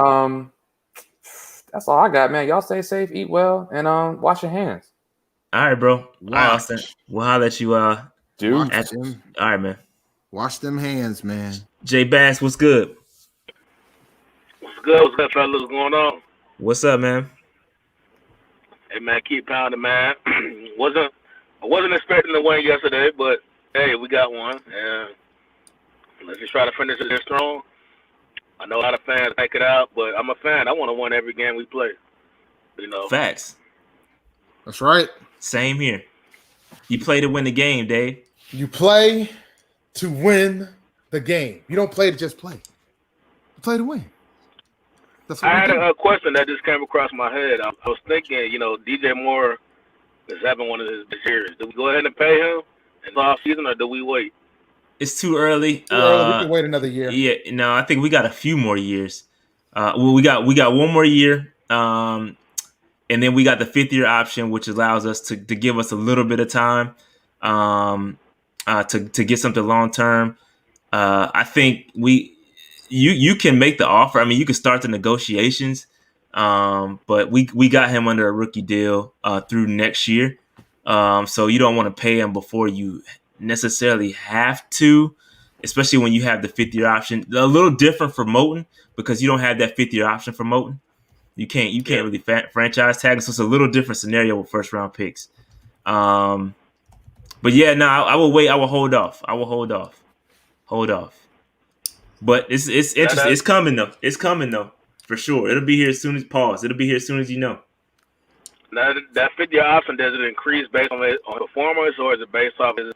Speaker 8: That's all I got, man. Y'all stay safe, eat well, and wash your hands.
Speaker 7: All right, bro. All right, Austin. We'll holler at you.
Speaker 8: Dude.
Speaker 7: All right, man.
Speaker 6: Wash them hands, man.
Speaker 7: J Bass, what's good?
Speaker 9: What's good, fellas? What's going on?
Speaker 7: What's up, man?
Speaker 9: Hey, man, keep pounding, man. I wasn't expecting to win yesterday, but hey, we got one, and let's just try to finish it strong. I know a lot of fans take it out, but I'm a fan. I want to win every game we play. You know.
Speaker 7: Facts.
Speaker 6: That's right.
Speaker 7: Same here. You play to win the game, Dave.
Speaker 6: You play to win the game. You don't play to just play. You play to win. That's what
Speaker 9: I had a question that just came across my head. I was thinking, you know, DJ Moore is having one of his years. Do we go ahead and pay him in the offseason, or do we wait?
Speaker 7: It's too early.
Speaker 6: We can wait another year.
Speaker 7: Yeah, no, I think we got a few more years. We got one more year, and then we got the 5th-year option, which allows us to give us a little bit of time to get something long term. I think you can make the offer. I mean, you can start the negotiations, but we got him under a rookie deal through next year, so you don't want to pay him before you necessarily have to, especially when you have the 5th-year option. A little different for Moton because you don't have that 5th-year option for Moton. You can't really franchise tag, so it's a little different scenario with first-round picks. But yeah, no, I will wait. I will hold off. Hold off. But it's interesting. It's coming though. It's coming though for sure. It'll be here as soon as It'll be here as soon as you know.
Speaker 9: Now that 5th-year option, does it increase based on performance, or is it based off his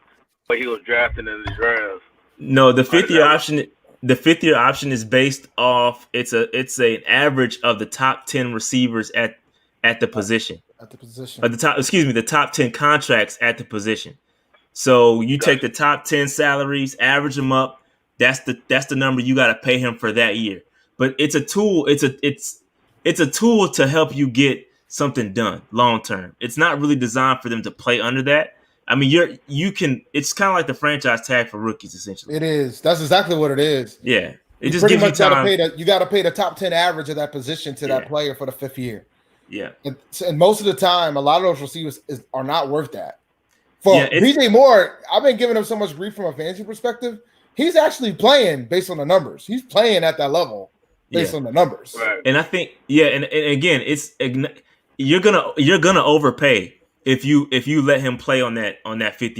Speaker 9: what he was drafting in the draft?
Speaker 7: No, the 5th-year option. The 5th-year option is based off. It's an average of the top 10 receivers at the position.
Speaker 6: At the position.
Speaker 7: The top 10 contracts at the position. So you take the top 10 salaries, average them up. That's the number you got to pay him for that year. But it's a tool. It's a tool to help you get something done long term. It's not really designed for them to play under that. I mean, you can. It's kind of like the franchise tag for rookies, essentially.
Speaker 6: It is. That's exactly what it is.
Speaker 7: Yeah, it
Speaker 6: you
Speaker 7: just
Speaker 6: pretty
Speaker 7: gives
Speaker 6: much
Speaker 7: you time.
Speaker 6: You got to pay the top 10 average of that position to that player for the 5th year.
Speaker 7: Yeah,
Speaker 6: and most of the time, a lot of those receivers are not worth that. For DJ Moore, I've been giving him so much grief from a fantasy perspective. He's actually playing based on the numbers. He's playing at that level based on the numbers.
Speaker 9: Right.
Speaker 7: And I think, and again, you're gonna overpay if you let him play on that 5th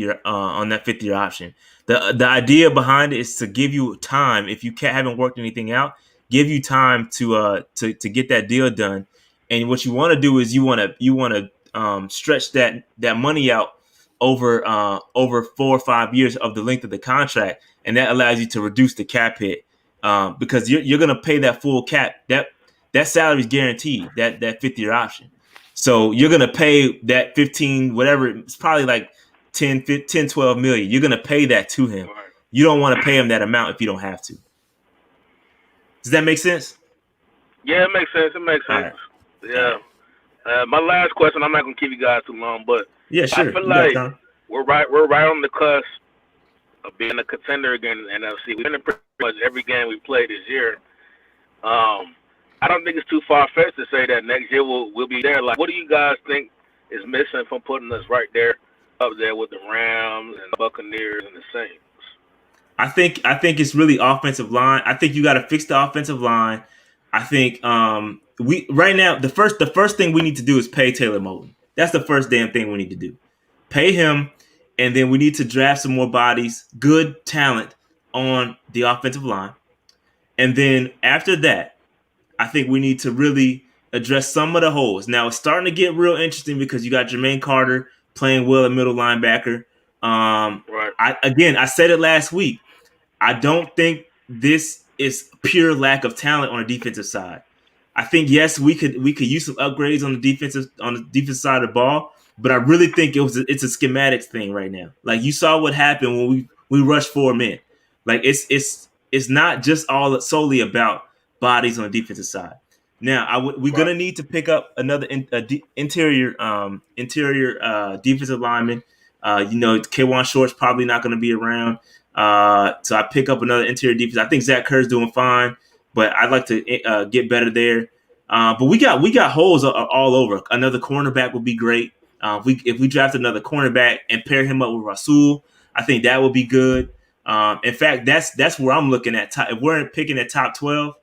Speaker 7: year option. The idea behind it is to give you time. If you haven't worked anything out, give you time to get that deal done. And what you want to do is you want to stretch that money out over 4 or 5 years of the length of the contract, and that allows you to reduce the cap hit because you're going to pay that full cap. That salary is guaranteed. That 5th year option. So you're going to pay that 15, whatever. It's probably like 10, 12 million. You're going to pay that to him. You don't want to pay him that amount if you don't have to. Does that make sense?
Speaker 9: Yeah, it makes sense. It makes sense.
Speaker 7: Right.
Speaker 9: Yeah. My last question. I'm not gonna keep you guys too long, but
Speaker 7: yeah, sure.
Speaker 9: I feel like we're right on the cusp of being a contender again in the NFC. We've been in pretty much every game we played this year. I don't think it's too far-fetched to say that next year we'll be there. Like, what do you guys think is missing from putting us right there, up there with the Rams and the Buccaneers and the Saints?
Speaker 7: I think it's really offensive line. I think you got to fix the offensive line. I think we right now the first thing we need to do is pay Taylor Moton. That's the first damn thing we need to do. Pay him, and then we need to draft some more bodies, good talent on the offensive line. And then after that, I think we need to really address some of the holes. Now it's starting to get real interesting because you got Jermaine Carter playing well at middle linebacker.
Speaker 9: Right.
Speaker 7: I said it last week. I don't think this is pure lack of talent on the defensive side. I think yes, we could use some upgrades on the defensive side of the ball, but I really think it's a schematics thing right now. Like you saw what happened when we rushed 4 men. Like it's not just all solely about bodies on the defensive side. Now we're gonna need to pick up another interior defensive lineman. K'Wan Short's probably not going to be around. So I pick up another interior defense. I think Zach Kerr's doing fine, but I'd like to get better there. But we got holes all over. Another cornerback would be great. If we draft another cornerback and pair him up with Rasul, I think that would be good. In fact, that's where I'm looking at. If we're picking at top 12,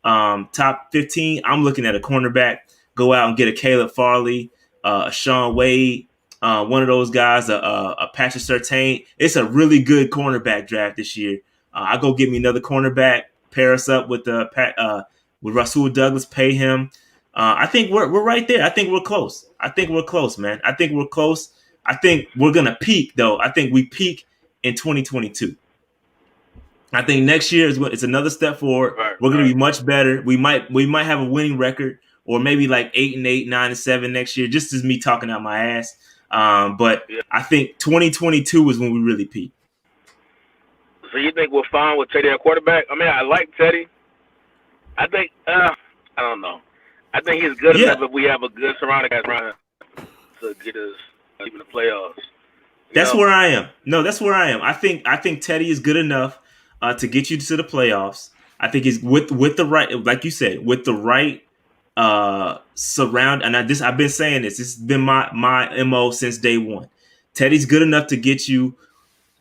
Speaker 7: top 15, I'm looking at a cornerback. Go out and get a Caleb Farley, a Sean Wade. One of those guys, a Patrick Surtain. It's a really good cornerback draft this year. I'll go get me another cornerback, pair us up with Rasul Douglas, pay him. I think we're right there. I think we're close. Man. I think we're close. I think we're gonna peak though. I think we peak in 2022. I think next year it's another step forward. We're gonna be much better. We might have a winning record, or maybe like 8-8, 9-7 next year. Just as me talking out my ass. But I think 2022 is when we really peak.
Speaker 9: So you think we're fine with Teddy at quarterback? I mean, I like Teddy. I think I don't know. I think he's good enough if we have a good surrounding cast around him to get us even the playoffs.
Speaker 7: That's where I am. No, that's where I am. I think Teddy is good enough to get you to the playoffs. I think he's with the right, like you said, with the right surround. And I've been saying this. This has been my MO since day one. Teddy's good enough to get you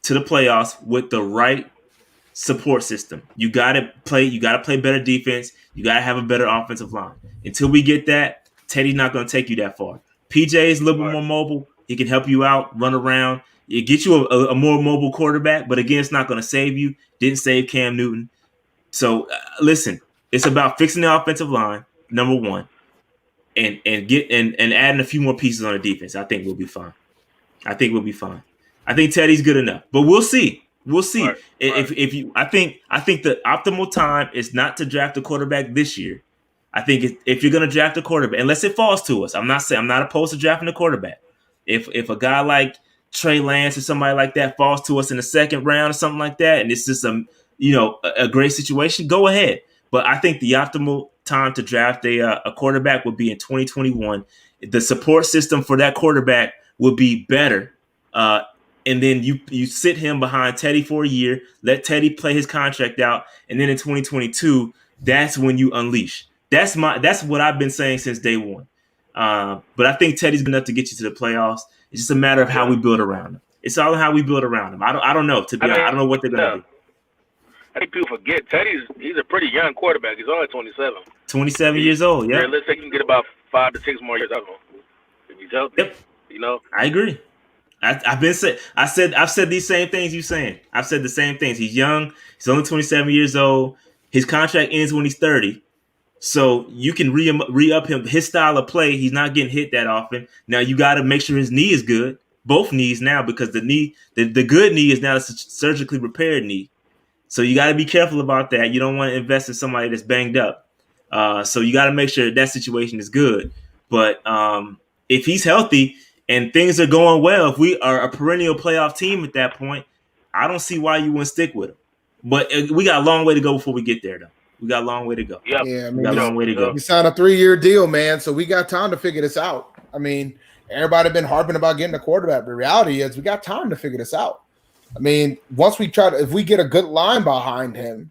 Speaker 7: to the playoffs with the right support system. You gotta play better defense. You gotta have a better offensive line. Until we get that, Teddy's not gonna take you that far. PJ is a little bit more mobile. He can help you out, run around. It gets you a more mobile quarterback, but again, it's not gonna save you. Didn't save Cam Newton. So listen, it's about fixing the offensive line, number one, and adding a few more pieces on the defense. I think we'll be fine. I think Teddy's good enough, but we'll see. If you, I think the optimal time is not to draft a quarterback this year. I think if you're going to draft a quarterback, unless it falls to us, I'm not opposed to drafting a quarterback. If a guy like Trey Lance or somebody like that falls to us in the second round or something like that, and it's just a great situation, go ahead. But I think the optimal time to draft a quarterback would be in 2021. The support system for that quarterback would be better. And then you sit him behind Teddy for a year, let Teddy play his contract out, and then in 2022, that's when you unleash. That's what I've been saying since day one. But I think Teddy's good enough to get you to the playoffs. It's just a matter of how we build around him. It's all how we build around him. I don't know. To be honest, I don't know what they're gonna do.
Speaker 9: I think people forget he's a pretty young quarterback. He's only 27.
Speaker 7: 27 years old. Yeah.
Speaker 9: Let's say he can get about 5 to 6 more years out of him if he's healthy.
Speaker 7: Yep. I agree. I've said these same things you're saying. I've said the same things. He's young. He's only 27 years old. His contract ends when he's 30. So you can re-up him. His style of play, he's not getting hit that often. Now you got to make sure his knee is good. Both knees now, because the good knee is now a surgically repaired knee. So you got to be careful about that. You don't want to invest in somebody that's banged up. So you got to make sure that situation is good. But if he's healthy and things are going well, if we are a perennial playoff team at that point, I don't see why you wouldn't stick with him. But we got a long way to go before we get there, though. We got a long way to go.
Speaker 9: Yep.
Speaker 6: Yeah, I
Speaker 7: We
Speaker 6: mean,
Speaker 7: got a long way to go.
Speaker 6: you signed a 3-year deal, man, so we got time to figure this out. I mean, everybody been harping about getting a quarterback, but the reality is we got time to figure this out. I mean, once we if we get a good line behind him,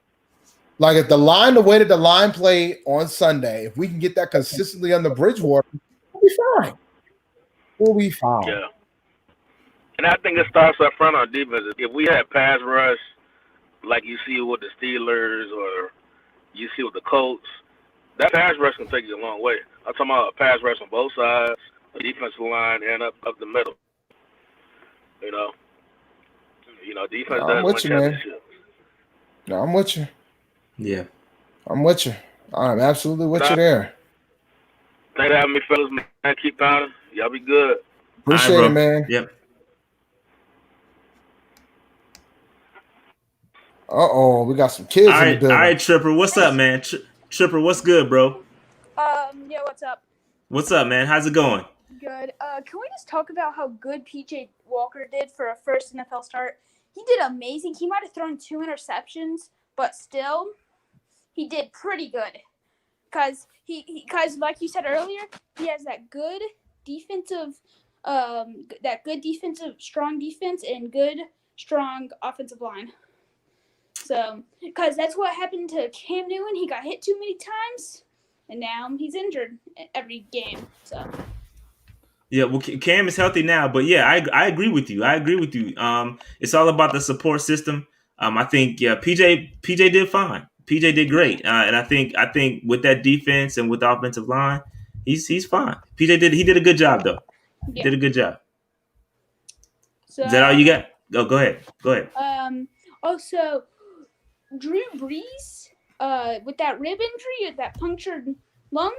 Speaker 6: like if the way that the line played on Sunday, if we can get that consistently on the Bridgewater, we'll be fine. We'll be fine.
Speaker 9: Yeah. And I think it starts up front on defense. If we had pass rush, like you see with the Steelers or you see with the Colts, that pass rush can take you a long way. I'm talking about a pass rush on both sides, the defensive line, and up the middle. You know, defense does win championships.
Speaker 6: No, I'm with you.
Speaker 7: Yeah.
Speaker 6: I'm with you. I'm absolutely with you there.
Speaker 9: Thanks for having me, fellas, man. Keep pounding. Y'all be good.
Speaker 6: Appreciate it, man.
Speaker 7: Yep.
Speaker 6: We got some kids in the building.
Speaker 7: All right, Tripper. What's up, man? Tripper, what's good, bro?
Speaker 10: Yeah, what's up?
Speaker 7: What's up, man? How's it going?
Speaker 10: Good. Can we just talk about how good PJ Walker did for a first NFL start? He did amazing. He might have thrown 2 interceptions, but still, he did pretty good. Because like you said earlier, he has that good defensive, strong defense and good, strong offensive line. So, because that's what happened to Cam Newton. He got hit too many times, and now he's injured every game. So.
Speaker 7: Yeah, well, Cam is healthy now, but yeah, I agree with you. It's all about the support system. I think PJ did fine. PJ did great, and I think with that defense and with the offensive line, he's fine. He did a good job though.
Speaker 10: Yeah.
Speaker 7: Did a good job.
Speaker 10: So,
Speaker 7: is that all you got? Go ahead.
Speaker 10: Also, Drew Brees, with that rib injury, that punctured lung,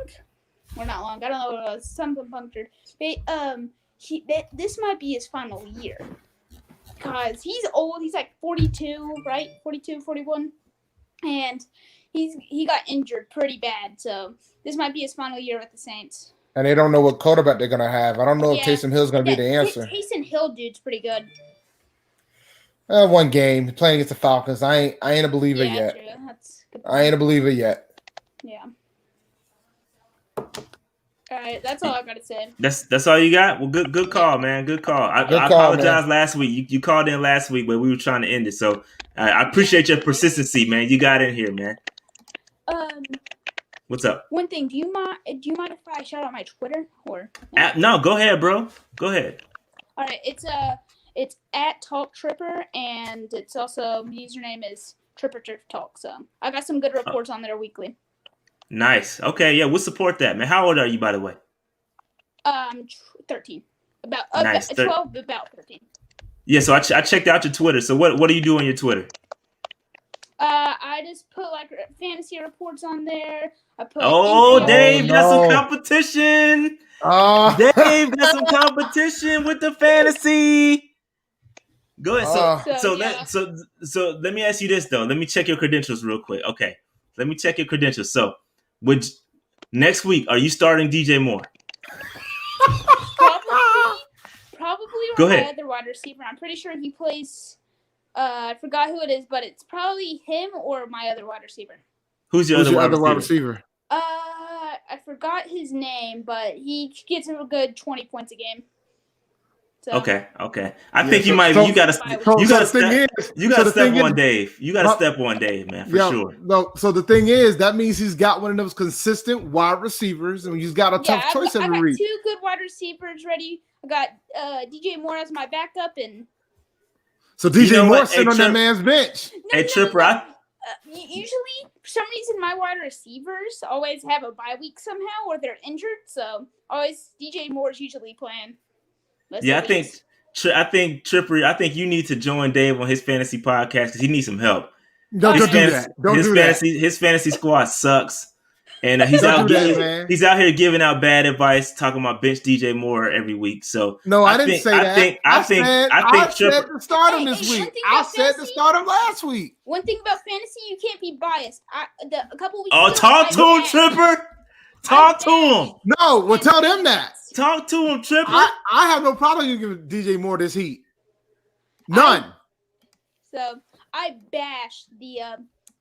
Speaker 10: or not lung, I don't know what it was, something punctured. This might be his final year. Because he's old, he's like 42, right? 42, 41. And he got injured pretty bad, so this might be his final year with the Saints.
Speaker 6: And they don't know what quarterback they're going to have. I don't know if Taysom Hill's going to be the answer.
Speaker 10: Taysom Hill, dude's pretty good.
Speaker 6: One game playing against the Falcons. I ain't a believer yet.
Speaker 10: True. That's good.
Speaker 6: I ain't a believer yet.
Speaker 10: Yeah. All right, that's all I gotta say.
Speaker 7: That's all you got? Well, good call, man. Good call. I apologize last week. You called in last week, but we were trying to end it. So I appreciate your persistency, man. You got in here, man. What's up?
Speaker 10: One thing, do you mind if I shout out my Twitter or?
Speaker 7: No, go ahead, bro. Go ahead.
Speaker 10: All right, it's at Talk Tripper, and it's also the username is Tripper Talk. So I got some good reports on there weekly.
Speaker 7: Nice. Okay, yeah, we'll support that, man. How old are you, by the way?
Speaker 10: 13. About
Speaker 7: nice.
Speaker 10: 12, about 13.
Speaker 7: Yeah, so I checked out your Twitter. So what do you do on your Twitter?
Speaker 10: I just put like fantasy reports on there. I put
Speaker 7: Dave got some competition. Dave got some competition with the fantasy. Go ahead. So let me ask you this though. Let me check your credentials real quick. Okay, let me check your credentials. So, next week are you starting DJ Moore?
Speaker 10: Probably
Speaker 7: Go
Speaker 10: my
Speaker 7: ahead.
Speaker 10: other wide receiver. I'm pretty sure he plays. I forgot who it is, but it's probably him or my other wide receiver.
Speaker 7: Who's your other wide receiver?
Speaker 10: I forgot his name, but he gets a good 20 points a game. So.
Speaker 7: Okay. I think you might. You got to step on Dave. You got to step on Dave, man, for sure.
Speaker 6: No, so the thing is, that means he's got one of those consistent wide receivers, and he's got a tough choice every week.
Speaker 10: I got 2 good wide receivers ready. I got DJ Moore as my backup, and
Speaker 6: so DJ Moore sitting on that man's bench.
Speaker 7: Tripper.
Speaker 10: Usually, for some reason, my wide receivers always have a bye week somehow, or they're injured. So always DJ Moore's usually playing.
Speaker 7: I think Tripper. I think you need to join Dave on his fantasy podcast because he needs some help.
Speaker 6: Don't do that.
Speaker 7: His fantasy squad sucks, and he's out here giving out bad advice, talking about bench DJ Moore every week. So
Speaker 6: no, I didn't say that. I said to start him this week. I said to start him last week.
Speaker 10: One thing about fantasy, you can't be biased. A couple weeks.
Speaker 7: Oh, talk to him, Tripper. Talk to him.
Speaker 6: No, well, tell them that.
Speaker 7: Talk to him, Tripper.
Speaker 6: I have no problem you giving DJ Moore this heat. None.
Speaker 10: So I bashed the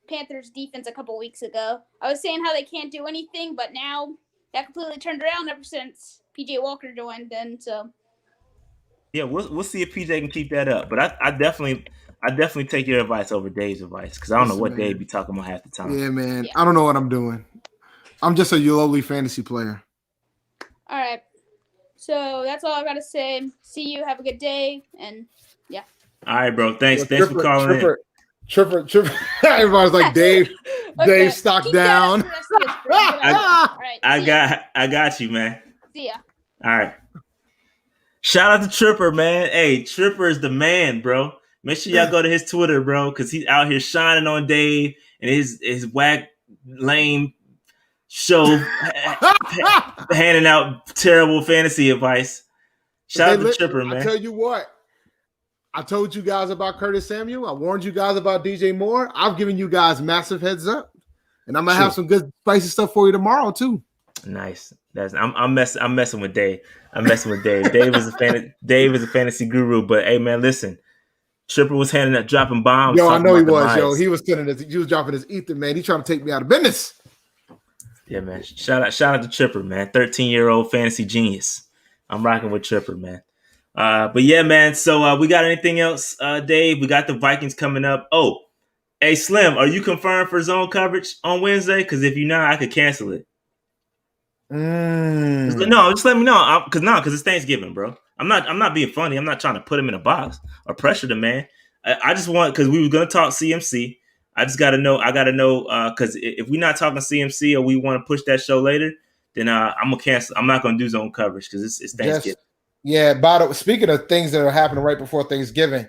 Speaker 10: Panthers defense a couple weeks ago. I was saying how they can't do anything, but now that completely turned around ever since PJ Walker joined. And so
Speaker 7: Yeah, we'll see if PJ can keep that up. But I definitely take your advice over Dave's advice because I don't know what Dave be talking about half the time.
Speaker 6: Yeah, man. I don't know what I'm doing. I'm just a lowly fantasy player.
Speaker 10: All right. So that's all I got to say. See you. Have a good day. And yeah.
Speaker 7: All right, bro. Thanks for calling in.
Speaker 6: Tripper. Everybody's like, Dave, Dave stock down.
Speaker 7: I got you, man.
Speaker 10: See ya.
Speaker 7: All right. Shout out to Tripper, man. Hey, Tripper is the man, bro. Make sure y'all go to his Twitter, bro, because he's out here shining on Dave and his whack, lame show handing out terrible fantasy advice. Shout out to Tripper, man.
Speaker 6: I tell you what. I told you guys about Curtis Samuel. I warned you guys about DJ Moore. I've given you guys massive heads up. And I'm going to have some good spicy stuff for you tomorrow, too.
Speaker 7: Nice. I'm messing with Dave. Dave is a fantasy guru, but hey, man, listen. Tripper was dropping bombs.
Speaker 6: Yo, I know he was. Yo, he was dropping his ether, man. He's trying to take me out of business.
Speaker 7: Yeah, man. Shout out to Tripper, man. 13-year-old fantasy genius. I'm rocking with Tripper, man. But yeah, man. So we got anything else, Dave? We got the Vikings coming up. Oh, hey, Slim, are you confirmed for zone coverage on Wednesday? Because if you're not, I could cancel it. No, just let me know. Because it's Thanksgiving, bro. I'm not being funny. I'm not trying to put him in a box or pressure the man. I just want, because we were gonna talk CMC. I just gotta know. I gotta know because if we're not talking CMC or we want to push that show later, then I'm gonna cancel. I'm not gonna do zone coverage because it's Thanksgiving.
Speaker 6: Speaking of things that are happening right before Thanksgiving,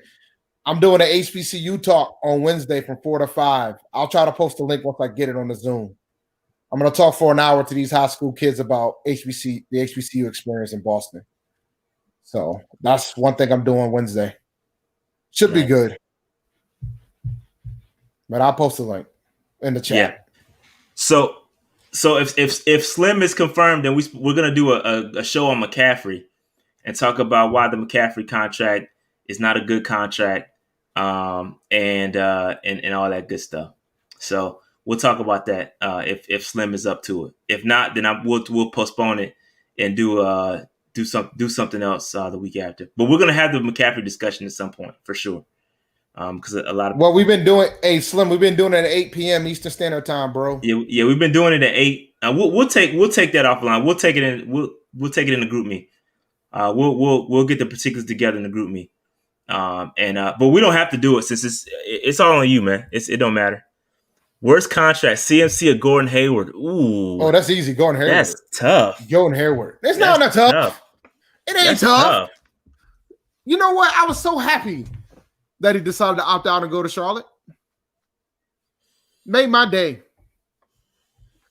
Speaker 6: I'm doing an HBCU talk on Wednesday from 4 to 5. I'll try to post a link once I get it on the Zoom. I'm going to talk for an hour to these high school kids about the HBCU experience in Boston. So that's one thing I'm doing Wednesday. Should be good. But I'll post a link in the chat.
Speaker 7: Yeah. So if Slim is confirmed, then we're going to do a show on McCaffrey and talk about why the McCaffrey contract is not a good contract, and all that good stuff. So we'll talk about that if Slim is up to it. If not, then we'll postpone it and do something else the week after. But we're gonna have the McCaffrey discussion at some point for sure. Because a lot of
Speaker 6: we've been doing Slim. We've been doing it at 8 p.m. Eastern Standard Time, bro.
Speaker 7: Yeah, we've been doing it at 8. We'll take that offline. We'll take it in. We'll take it in the group me. We'll get the particulars together in the group me. But we don't have to do it since it's all on you, man. It don't matter. Worst contract, CMC or Gordon Hayward. Ooh.
Speaker 6: Oh, that's easy. Gordon Hayward.
Speaker 7: That's tough.
Speaker 6: Gordon Hayward. It's not tough. It ain't tough. You know what? I was so happy that he decided to opt out and go to Charlotte. Made my day.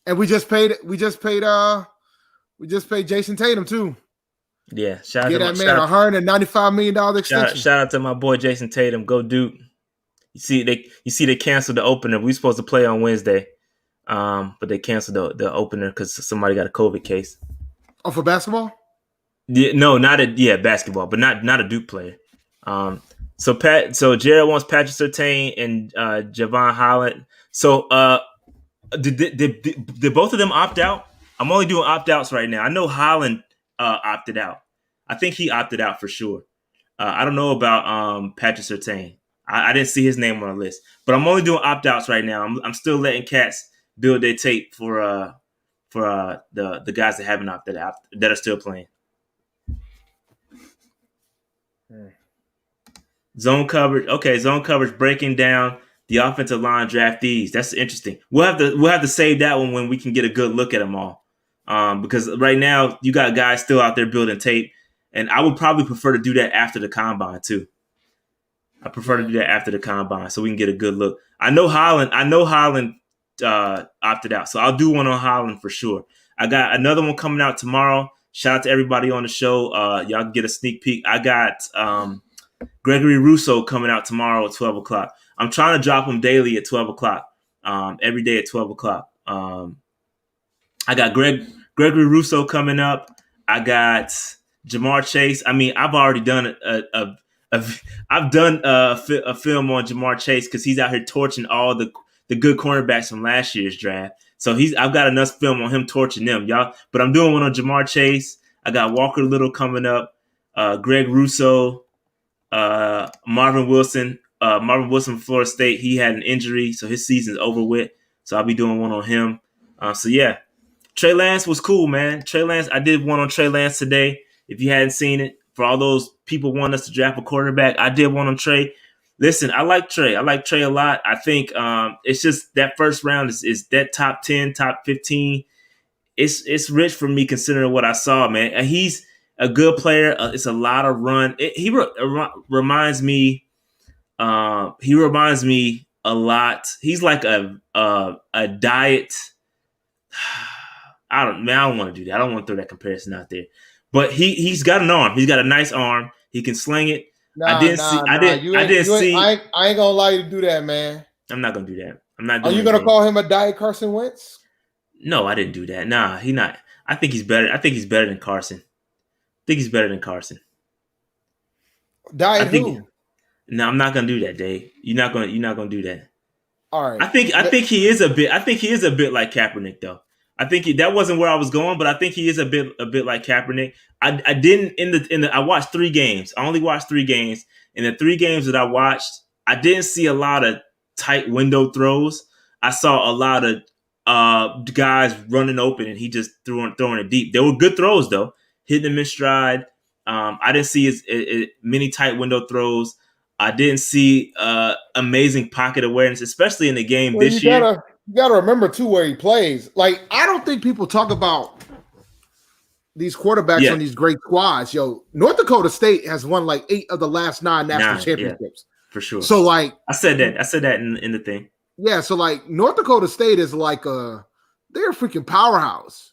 Speaker 6: And we just paid Jason Tatum too.
Speaker 7: Yeah, shout out
Speaker 6: to that man $195 million extension.
Speaker 7: Shout out to my boy Jason Tatum. Go Duke. You see they canceled the opener. We were supposed to play on Wednesday, but they canceled the opener because somebody got a COVID case.
Speaker 6: Oh, for basketball?
Speaker 7: Yeah, no, basketball, but not a Duke player. So Jared wants Patrick Surtain and Javon Holland. So did both of them opt out? I'm only doing opt outs right now. I know Holland opted out. I think he opted out for sure. I don't know about Patrick Surtain. I didn't see his name on the list, but I'm only doing opt outs right now. I'm still letting cats build their tape for the guys that haven't opted out that are still playing. Zone coverage. Okay, zone coverage breaking down the offensive line draftees. That's interesting. We'll have to save that one when we can get a good look at them all. Because right now you got guys still out there building tape, and I would probably prefer to do that after the combine too. I prefer to do that after the combine so we can get a good look. I know Holland opted out, so I'll do one on Holland for sure. I got another one coming out tomorrow. Shout out to everybody on the show. Y'all can get a sneak peek. I got Gregory Rousseau coming out tomorrow at 12 o'clock. I'm trying to drop him daily at 12 o'clock, every day at 12 o'clock. I got Gregory Rousseau coming up. I got Jamar Chase. I mean, I've already done a I've done a film on Jamar Chase because he's out here torching all the good cornerbacks from last year's draft. So I've got enough film on him torching them, y'all. But I'm doing one on Jamar Chase. I got Walker Little coming up, Greg Russo, Marvin Wilson. Marvin Wilson from Florida State. He had an injury, so his season's over with. So I'll be doing one on him. So yeah, Trey Lance was cool, man. Trey Lance, I did one on Trey Lance today. If you hadn't seen it, for all those people wanting us to draft a quarterback, I did one on Trey. Listen, I like Trey. I like Trey a lot. I think it's just that first round is that top 10, top 15. It's rich for me considering what I saw, man. He's a good player. It's a lot of run. He reminds me. He reminds me a lot. He's like a diet. I don't want to do that. I don't want to throw that comparison out there. But he's got an arm. He's got a nice arm. He can sling it. I ain't gonna
Speaker 6: allow you to do that, man.
Speaker 7: I'm not gonna do that. I'm not.
Speaker 6: Are you gonna call him a diet Carson Wentz?
Speaker 7: No, I didn't do that. Nah, he's not. I think he's better. I think he's better than Carson.
Speaker 6: Diet who?
Speaker 7: No, I'm not gonna do that, Dave. You're not gonna do that.
Speaker 6: All right.
Speaker 7: I think he is a bit like Kaepernick, though. I think that wasn't where I was going, but I think he is a bit like Kaepernick. I didn't I watched 3 games. I only watched 3 games. In the 3 games that I watched, I didn't see a lot of tight window throws. I saw a lot of guys running open, and he just throwing it deep. There were good throws though, hitting them in stride. I didn't see as many tight window throws. I didn't see amazing pocket awareness, especially in the game this year.
Speaker 6: You got to remember, too, where he plays. Like, I don't think people talk about these quarterbacks on these great squads. Yo, North Dakota State has won like 8 of the last 9 national championships.
Speaker 7: For sure.
Speaker 6: So, like,
Speaker 7: I said that in the thing.
Speaker 6: Yeah, so, like, North Dakota State is like they're a freaking powerhouse.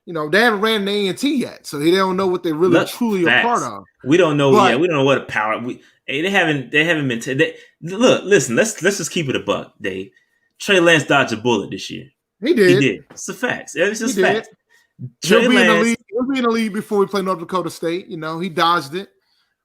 Speaker 6: You know, they haven't ran the A&T yet, so they don't know what they really truly are part of.
Speaker 7: We don't know. We don't know what a power. They haven't been. Look, listen. Let's just keep it a buck, Dave. Trey Lance dodged a bullet this year.
Speaker 6: He did.
Speaker 7: It's a fact. It's just fact.
Speaker 6: He'll be in the league before we play North Dakota State. You know, he dodged it.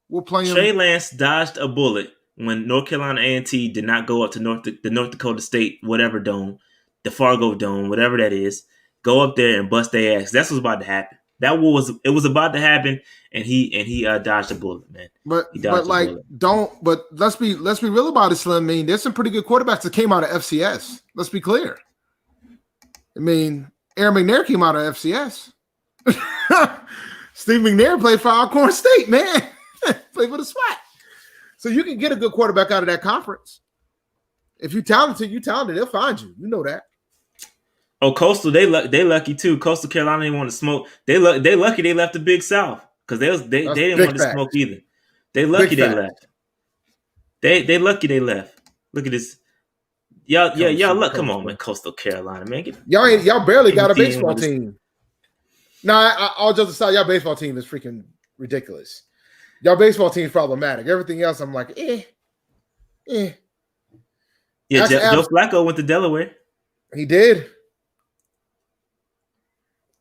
Speaker 6: We'll play him.
Speaker 7: Trey Lance dodged a bullet when North Carolina A&T did not go up to the North Dakota State whatever dome, the Fargo Dome, whatever that is. Go up there and bust their ass. That's what's about to happen. It was about to happen, and he dodged a bullet, man.
Speaker 6: But let's be real about it, Slim. I mean, there's some pretty good quarterbacks that came out of FCS. Let's be clear. I mean, Aaron McNair came out of FCS. Steve McNair played for Alcorn State, man. Played for the SWAT. So you can get a good quarterback out of that conference. If you're talented, they'll find you. You know that.
Speaker 7: Oh, Coastal, they lucky too. Coastal Carolina didn't want to smoke. They lucky they left the Big South because they didn't want to smoke either. They lucky they left. They lucky they left. Look at this. Y'all look. Come on, man. Coastal Carolina, man.
Speaker 6: Y'all barely got a baseball team. Nah, all jokes aside, y'all baseball team is freaking ridiculous. Y'all baseball team is problematic. Everything else, I'm like,
Speaker 7: Yeah, Joe Flacco went to Delaware.
Speaker 6: He did.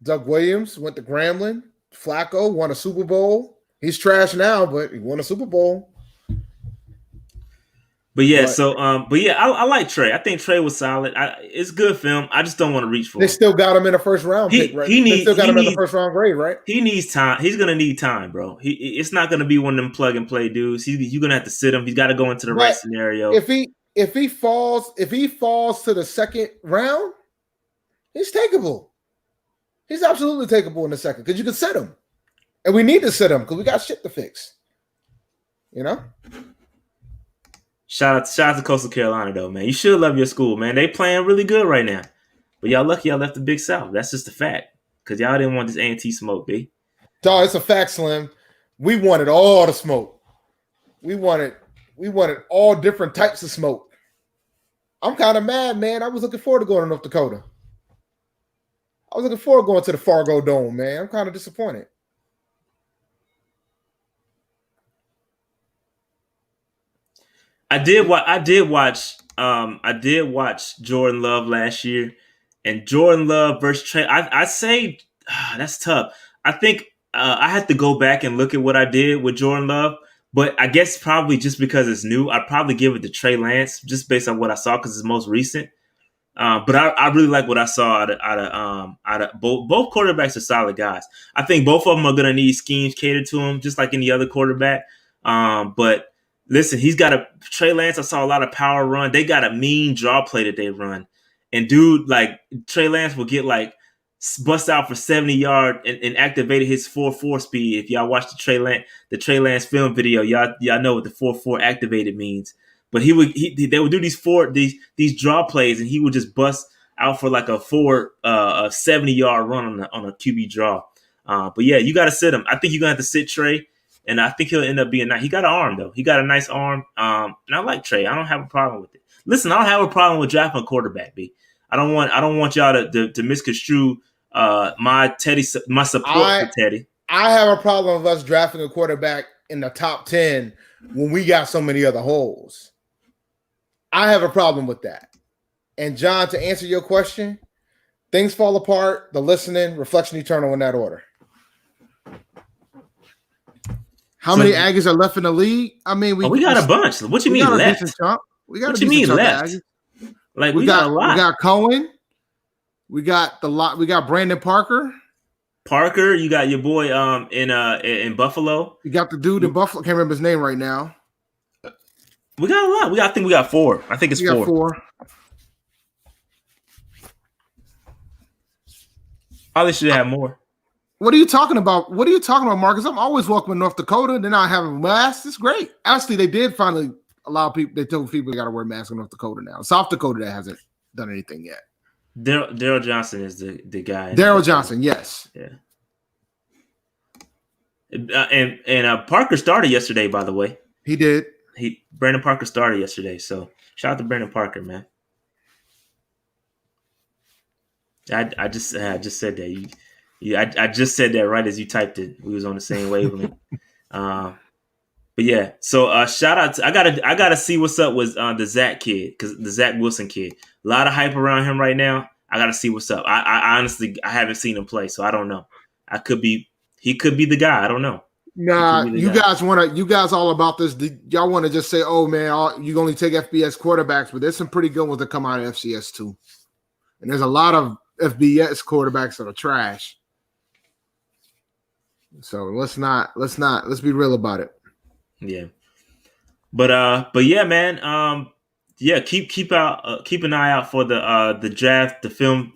Speaker 6: Doug Williams went to Grambling. Flacco won a Super Bowl. He's trash now, but he won a Super Bowl.
Speaker 7: I like Trey. I think Trey was solid. It's good film. I just don't want to reach for him.
Speaker 6: They still got him in a first round pick, right? They still got him in the first round grade, right?
Speaker 7: He needs time. He's gonna need time, bro. It's not gonna be one of them plug and play dudes. You're gonna have to sit him. He's got to go into the right scenario.
Speaker 6: If he falls to the second round, he's takeable. He's absolutely takeable in the second because you can sit him, and we need to sit him because we got shit to fix. You know.
Speaker 7: Shout out to Coastal Carolina though, man. You should love your school, man. They playing really good right now, but y'all lucky y'all left the Big South. That's just a fact because y'all didn't want this A&T smoke, B.
Speaker 6: Dog, it's a fact, Slim. We wanted all the smoke. We wanted all different types of smoke. I'm kind of mad, man. I was looking forward to going to North Dakota. I was looking forward to going to the Fargo Dome, man. I'm kind of disappointed.
Speaker 7: I did watch Jordan Love last year, and Jordan Love versus Trey. I say that's tough. I think I have to go back and look at what I did with Jordan Love, But I guess probably just because it's new, I'd probably give it to Trey Lance just based on what I saw because it's most recent. But I really like what I saw out of both quarterbacks are solid guys. I think both of them are gonna need schemes catered to him, just like any other quarterback. But listen, Trey Lance. I saw a lot of power run. They got a mean draw play that they run, and dude, like Trey Lance will get like bust out for 70 yards and activated his 4.4 speed. If y'all watch the Trey Lance film video, y'all know what the 4.4 activated means. But they would do these draw plays, and he would just bust out for like a 70-yard run on a QB draw. But yeah, you got to sit him. I think you're gonna have to sit Trey, and I think he'll end up being nice. He got an arm though. He got a nice arm. And I like Trey. I don't have a problem with it. Listen, I don't have a problem with drafting a quarterback. B. I don't want y'all to misconstrue my support for Teddy.
Speaker 6: I have a problem with us drafting a quarterback in the top 10 when we got so many other holes. I have a problem with that. And John, to answer your question, things fall apart, the listening, reflection eternal in that order. How many Aggies are left in the league? I mean,
Speaker 7: we got a bunch. What you mean left?
Speaker 6: What you mean left?
Speaker 7: Like we got a lot.
Speaker 6: We got Cohen. We got We got Brandon Parker.
Speaker 7: You got your boy in Buffalo.
Speaker 6: You got the dude in Buffalo. Can't remember his name right now.
Speaker 7: We got a lot. I think we got 4. I think it's 4.
Speaker 6: Got 4.
Speaker 7: Probably should have more.
Speaker 6: What are you talking about? Marcus? I'm always welcoming North Dakota. They're not having masks. It's great. Actually, they did finally allow people. They told people they got to wear masks in North Dakota now. South Dakota that hasn't done anything yet.
Speaker 7: Daryl Johnson is the guy.
Speaker 6: Daryl Johnson, yes.
Speaker 7: Yeah. And Parker started yesterday, by the way.
Speaker 6: He did.
Speaker 7: Brandon Parker started yesterday, so shout out to Brandon Parker, man. I just said that. I just said that right as you typed it. We was on the same wavelength. But yeah, so shout out. I gotta see what's up with the Zach kid, because the Zach Wilson kid. A lot of hype around him right now. I gotta see what's up. I honestly haven't seen him play, so I don't know. He could be the guy. I don't know.
Speaker 6: Nah, you guys all about this. Y'all want to just say, oh man, you only take FBS quarterbacks, but there's some pretty good ones that come out of FCS too. And there's a lot of FBS quarterbacks that are trash. So let's be real about it.
Speaker 7: Yeah. But yeah, man. Yeah, keep an eye out for the draft, the film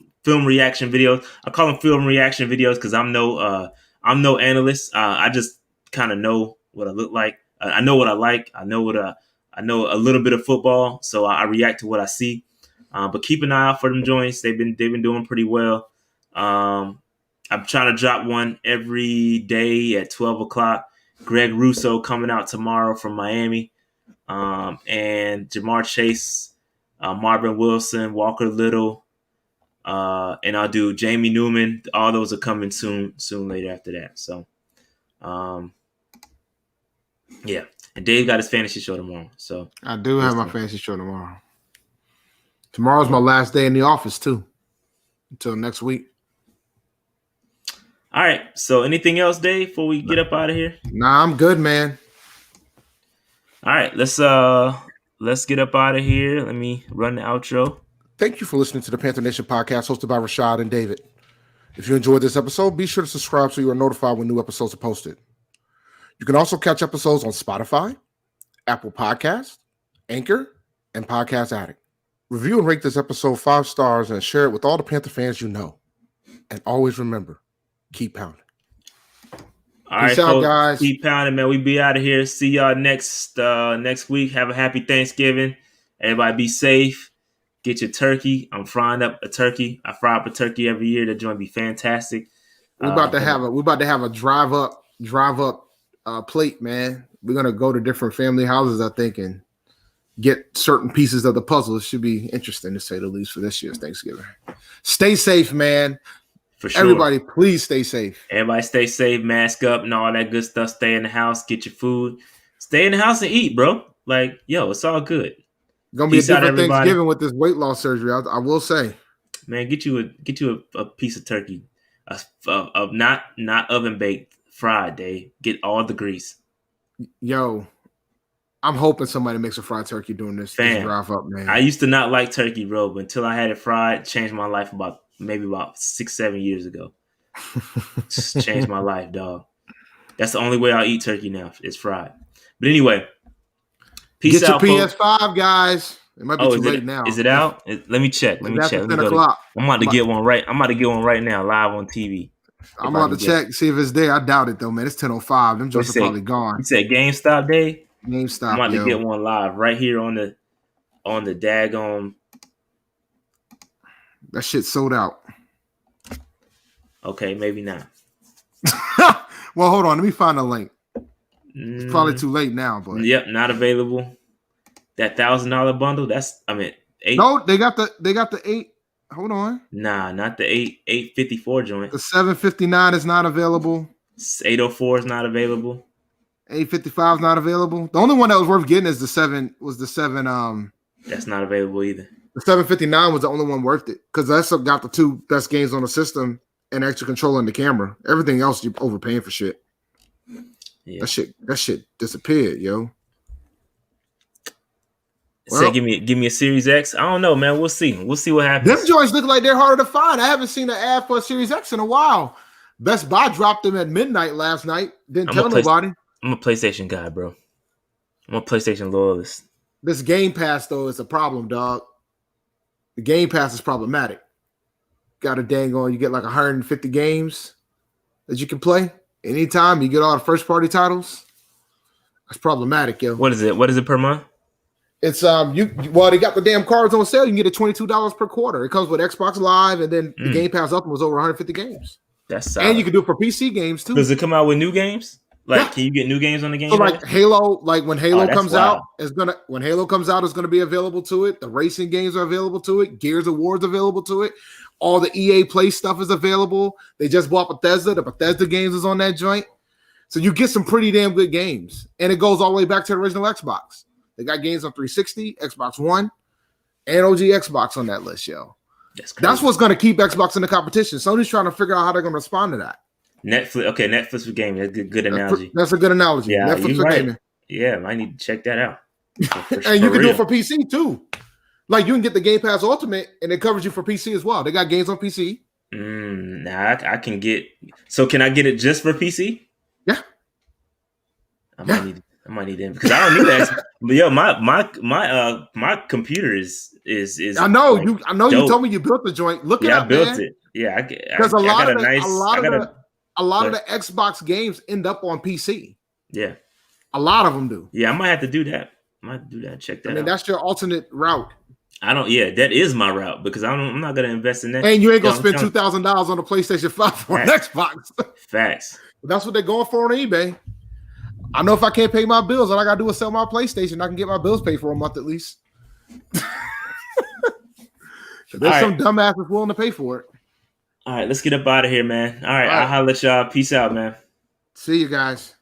Speaker 7: reaction videos. I call them film reaction videos because I'm no analyst. I just kind of know what I look like. I know what I like. I know a little bit of football, so I react to what I see. But keep an eye out for them joints. They've been doing pretty well. I'm trying to drop one every day at 12 o'clock. Greg Russo coming out tomorrow from Miami. And Jamar Chase, Marvin Wilson, Walker Little, and I'll do Jamie Newman. All those are coming soon later after that. So, yeah. And Dave got his fantasy show tomorrow. So
Speaker 6: I do have my fantasy show tomorrow. Tomorrow's my last day in the office too. Until next week.
Speaker 7: All right. So anything else, Dave, before we get up out of here?
Speaker 6: Nah, I'm good, man.
Speaker 7: All right. Let's get up out of here. Let me run the outro.
Speaker 6: Thank you for listening to the Panther Nation podcast hosted by Rashad and David. If you enjoyed this episode, be sure to subscribe so you are notified when new episodes are posted. You can also catch episodes on Spotify, Apple Podcasts, Anchor, and Podcast Addict. Review and rate this episode 5 stars and share it with all the Panther fans you know. And always remember, keep pounding.
Speaker 7: All right,
Speaker 6: Peace out, guys.
Speaker 7: Keep pounding, man. We be out of here. See y'all next week. Have a happy Thanksgiving. Everybody be safe. Get your turkey. I'm frying up a turkey. I fry up a turkey every year. That joint be fantastic.
Speaker 6: We're about to have a drive up plate, man. We're gonna go to different family houses, I think, and get certain pieces of the puzzle. It should be interesting to say the least for this year's Thanksgiving. Stay safe, man.
Speaker 7: For sure.
Speaker 6: Everybody, please stay safe.
Speaker 7: Everybody stay safe, mask up and all that good stuff. Stay in the house, get your food. Stay in the house and eat, bro. Like, yo, it's all good.
Speaker 6: Gonna be a different Thanksgiving with this weight loss surgery. I will say.
Speaker 7: Man, get you a piece of turkey. Of not oven baked, fried, Dave. Get all the grease.
Speaker 6: Yo, I'm hoping somebody makes a fried turkey doing this drive up, man.
Speaker 7: I used to not like turkey, bro, but until I had it fried, changed my life about 6-7 years ago. Just changed my life, dog. That's the only way I'll eat turkey now. It's fried. But anyway, peace out,
Speaker 6: Get your PS5, guys. It might be too late now.
Speaker 7: Is it out? Let me check. Let me check.
Speaker 6: 10 o'clock.
Speaker 7: I'm about to get one right. I'm about to get one right now, live on TV.
Speaker 6: I'm about to check, see if it's there. I doubt it though, man. It's 10:05. Them joints are probably gone.
Speaker 7: You said GameStop Day?
Speaker 6: GameStop.
Speaker 7: I'm about to get one live right here on the daggone.
Speaker 6: That shit sold out.
Speaker 7: Okay, maybe not.
Speaker 6: Well, hold on. Let me find a link. It's probably too late now, but
Speaker 7: yep, not available. That $1,000 bundle. $8.
Speaker 6: No, they got the 8. Hold on.
Speaker 7: Nah, not the 854 joint.
Speaker 6: The 759 is not available.
Speaker 7: 804 is not available.
Speaker 6: 855 is not available. The only one that was worth getting is the 7.
Speaker 7: That's not available either.
Speaker 6: The 759 was the only one worth it because that's got the 2 best games on the system and extra control in the camera. Everything else you're overpaying for shit. Yeah. That shit disappeared, yo.
Speaker 7: Say give me a Series X. I don't know, man. We'll see. We'll see what happens.
Speaker 6: Them joints look like they're harder to find. I haven't seen an ad for a Series X in a while. Best Buy dropped them at midnight last night. Didn't tell nobody.
Speaker 7: I'm a PlayStation guy, bro. I'm a PlayStation loyalist.
Speaker 6: This Game Pass, though, is a problem, dog. The Game Pass is problematic. Got a dang on. You get like 150 games that you can play anytime. You get all the first-party titles. That's problematic, yo.
Speaker 7: What is it? What is it per month?
Speaker 6: It's they got the damn cards on sale. You can get it $22 per quarter. It comes with Xbox Live, and then the Game Pass Ultimate was over 150 games.
Speaker 7: That's solid.
Speaker 6: And you can do it for PC games too.
Speaker 7: Does it come out with new games? Can you get new games on the game?
Speaker 6: So like Halo, when Halo comes out, it's gonna be available to it. The racing games are available to it. Gears of War is available to it. All the EA Play stuff is available. They just bought Bethesda. The Bethesda games is on that joint. So you get some pretty damn good games, and it goes all the way back to the original Xbox. They got games on 360, Xbox One, and OG Xbox on that list, yo. That's what's going to keep Xbox in the competition. Sony's trying to figure out how they're going to respond to that.
Speaker 7: Netflix for gaming. That's a good analogy.
Speaker 6: That's a good analogy.
Speaker 7: Yeah,
Speaker 6: Netflix for gaming.
Speaker 7: Yeah, I need to check that out.
Speaker 6: And you can do it for PC too. Like you can get the Game Pass Ultimate, and it covers you for PC as well. They got games on PC.
Speaker 7: I can get. So can I get it just for PC?
Speaker 6: Yeah.
Speaker 7: I might need them because I don't need that. But yo, my computer is.
Speaker 6: I know
Speaker 7: like,
Speaker 6: you. I know
Speaker 7: dope.
Speaker 6: You told me you built the joint. Look it up,
Speaker 7: I built
Speaker 6: man.
Speaker 7: it. Yeah,
Speaker 6: because a lot of the Xbox games end up on PC.
Speaker 7: Yeah,
Speaker 6: a lot of them do.
Speaker 7: Yeah, I might have to do that. Check that out.
Speaker 6: I mean, that's your alternate route.
Speaker 7: That is my route because I'm not gonna invest in that.
Speaker 6: And you ain't gonna spend $2,000 on a PlayStation 5 or an Xbox.
Speaker 7: Facts.
Speaker 6: But that's what they're going for on eBay. I know if I can't pay my bills, all I gotta do is sell my PlayStation. I can get my bills paid for a month at least. There's some dumbass that's willing to pay for it.
Speaker 7: All right, let's get up out of here, man. All right. I'll holler at y'all. Peace out, man.
Speaker 6: See you guys.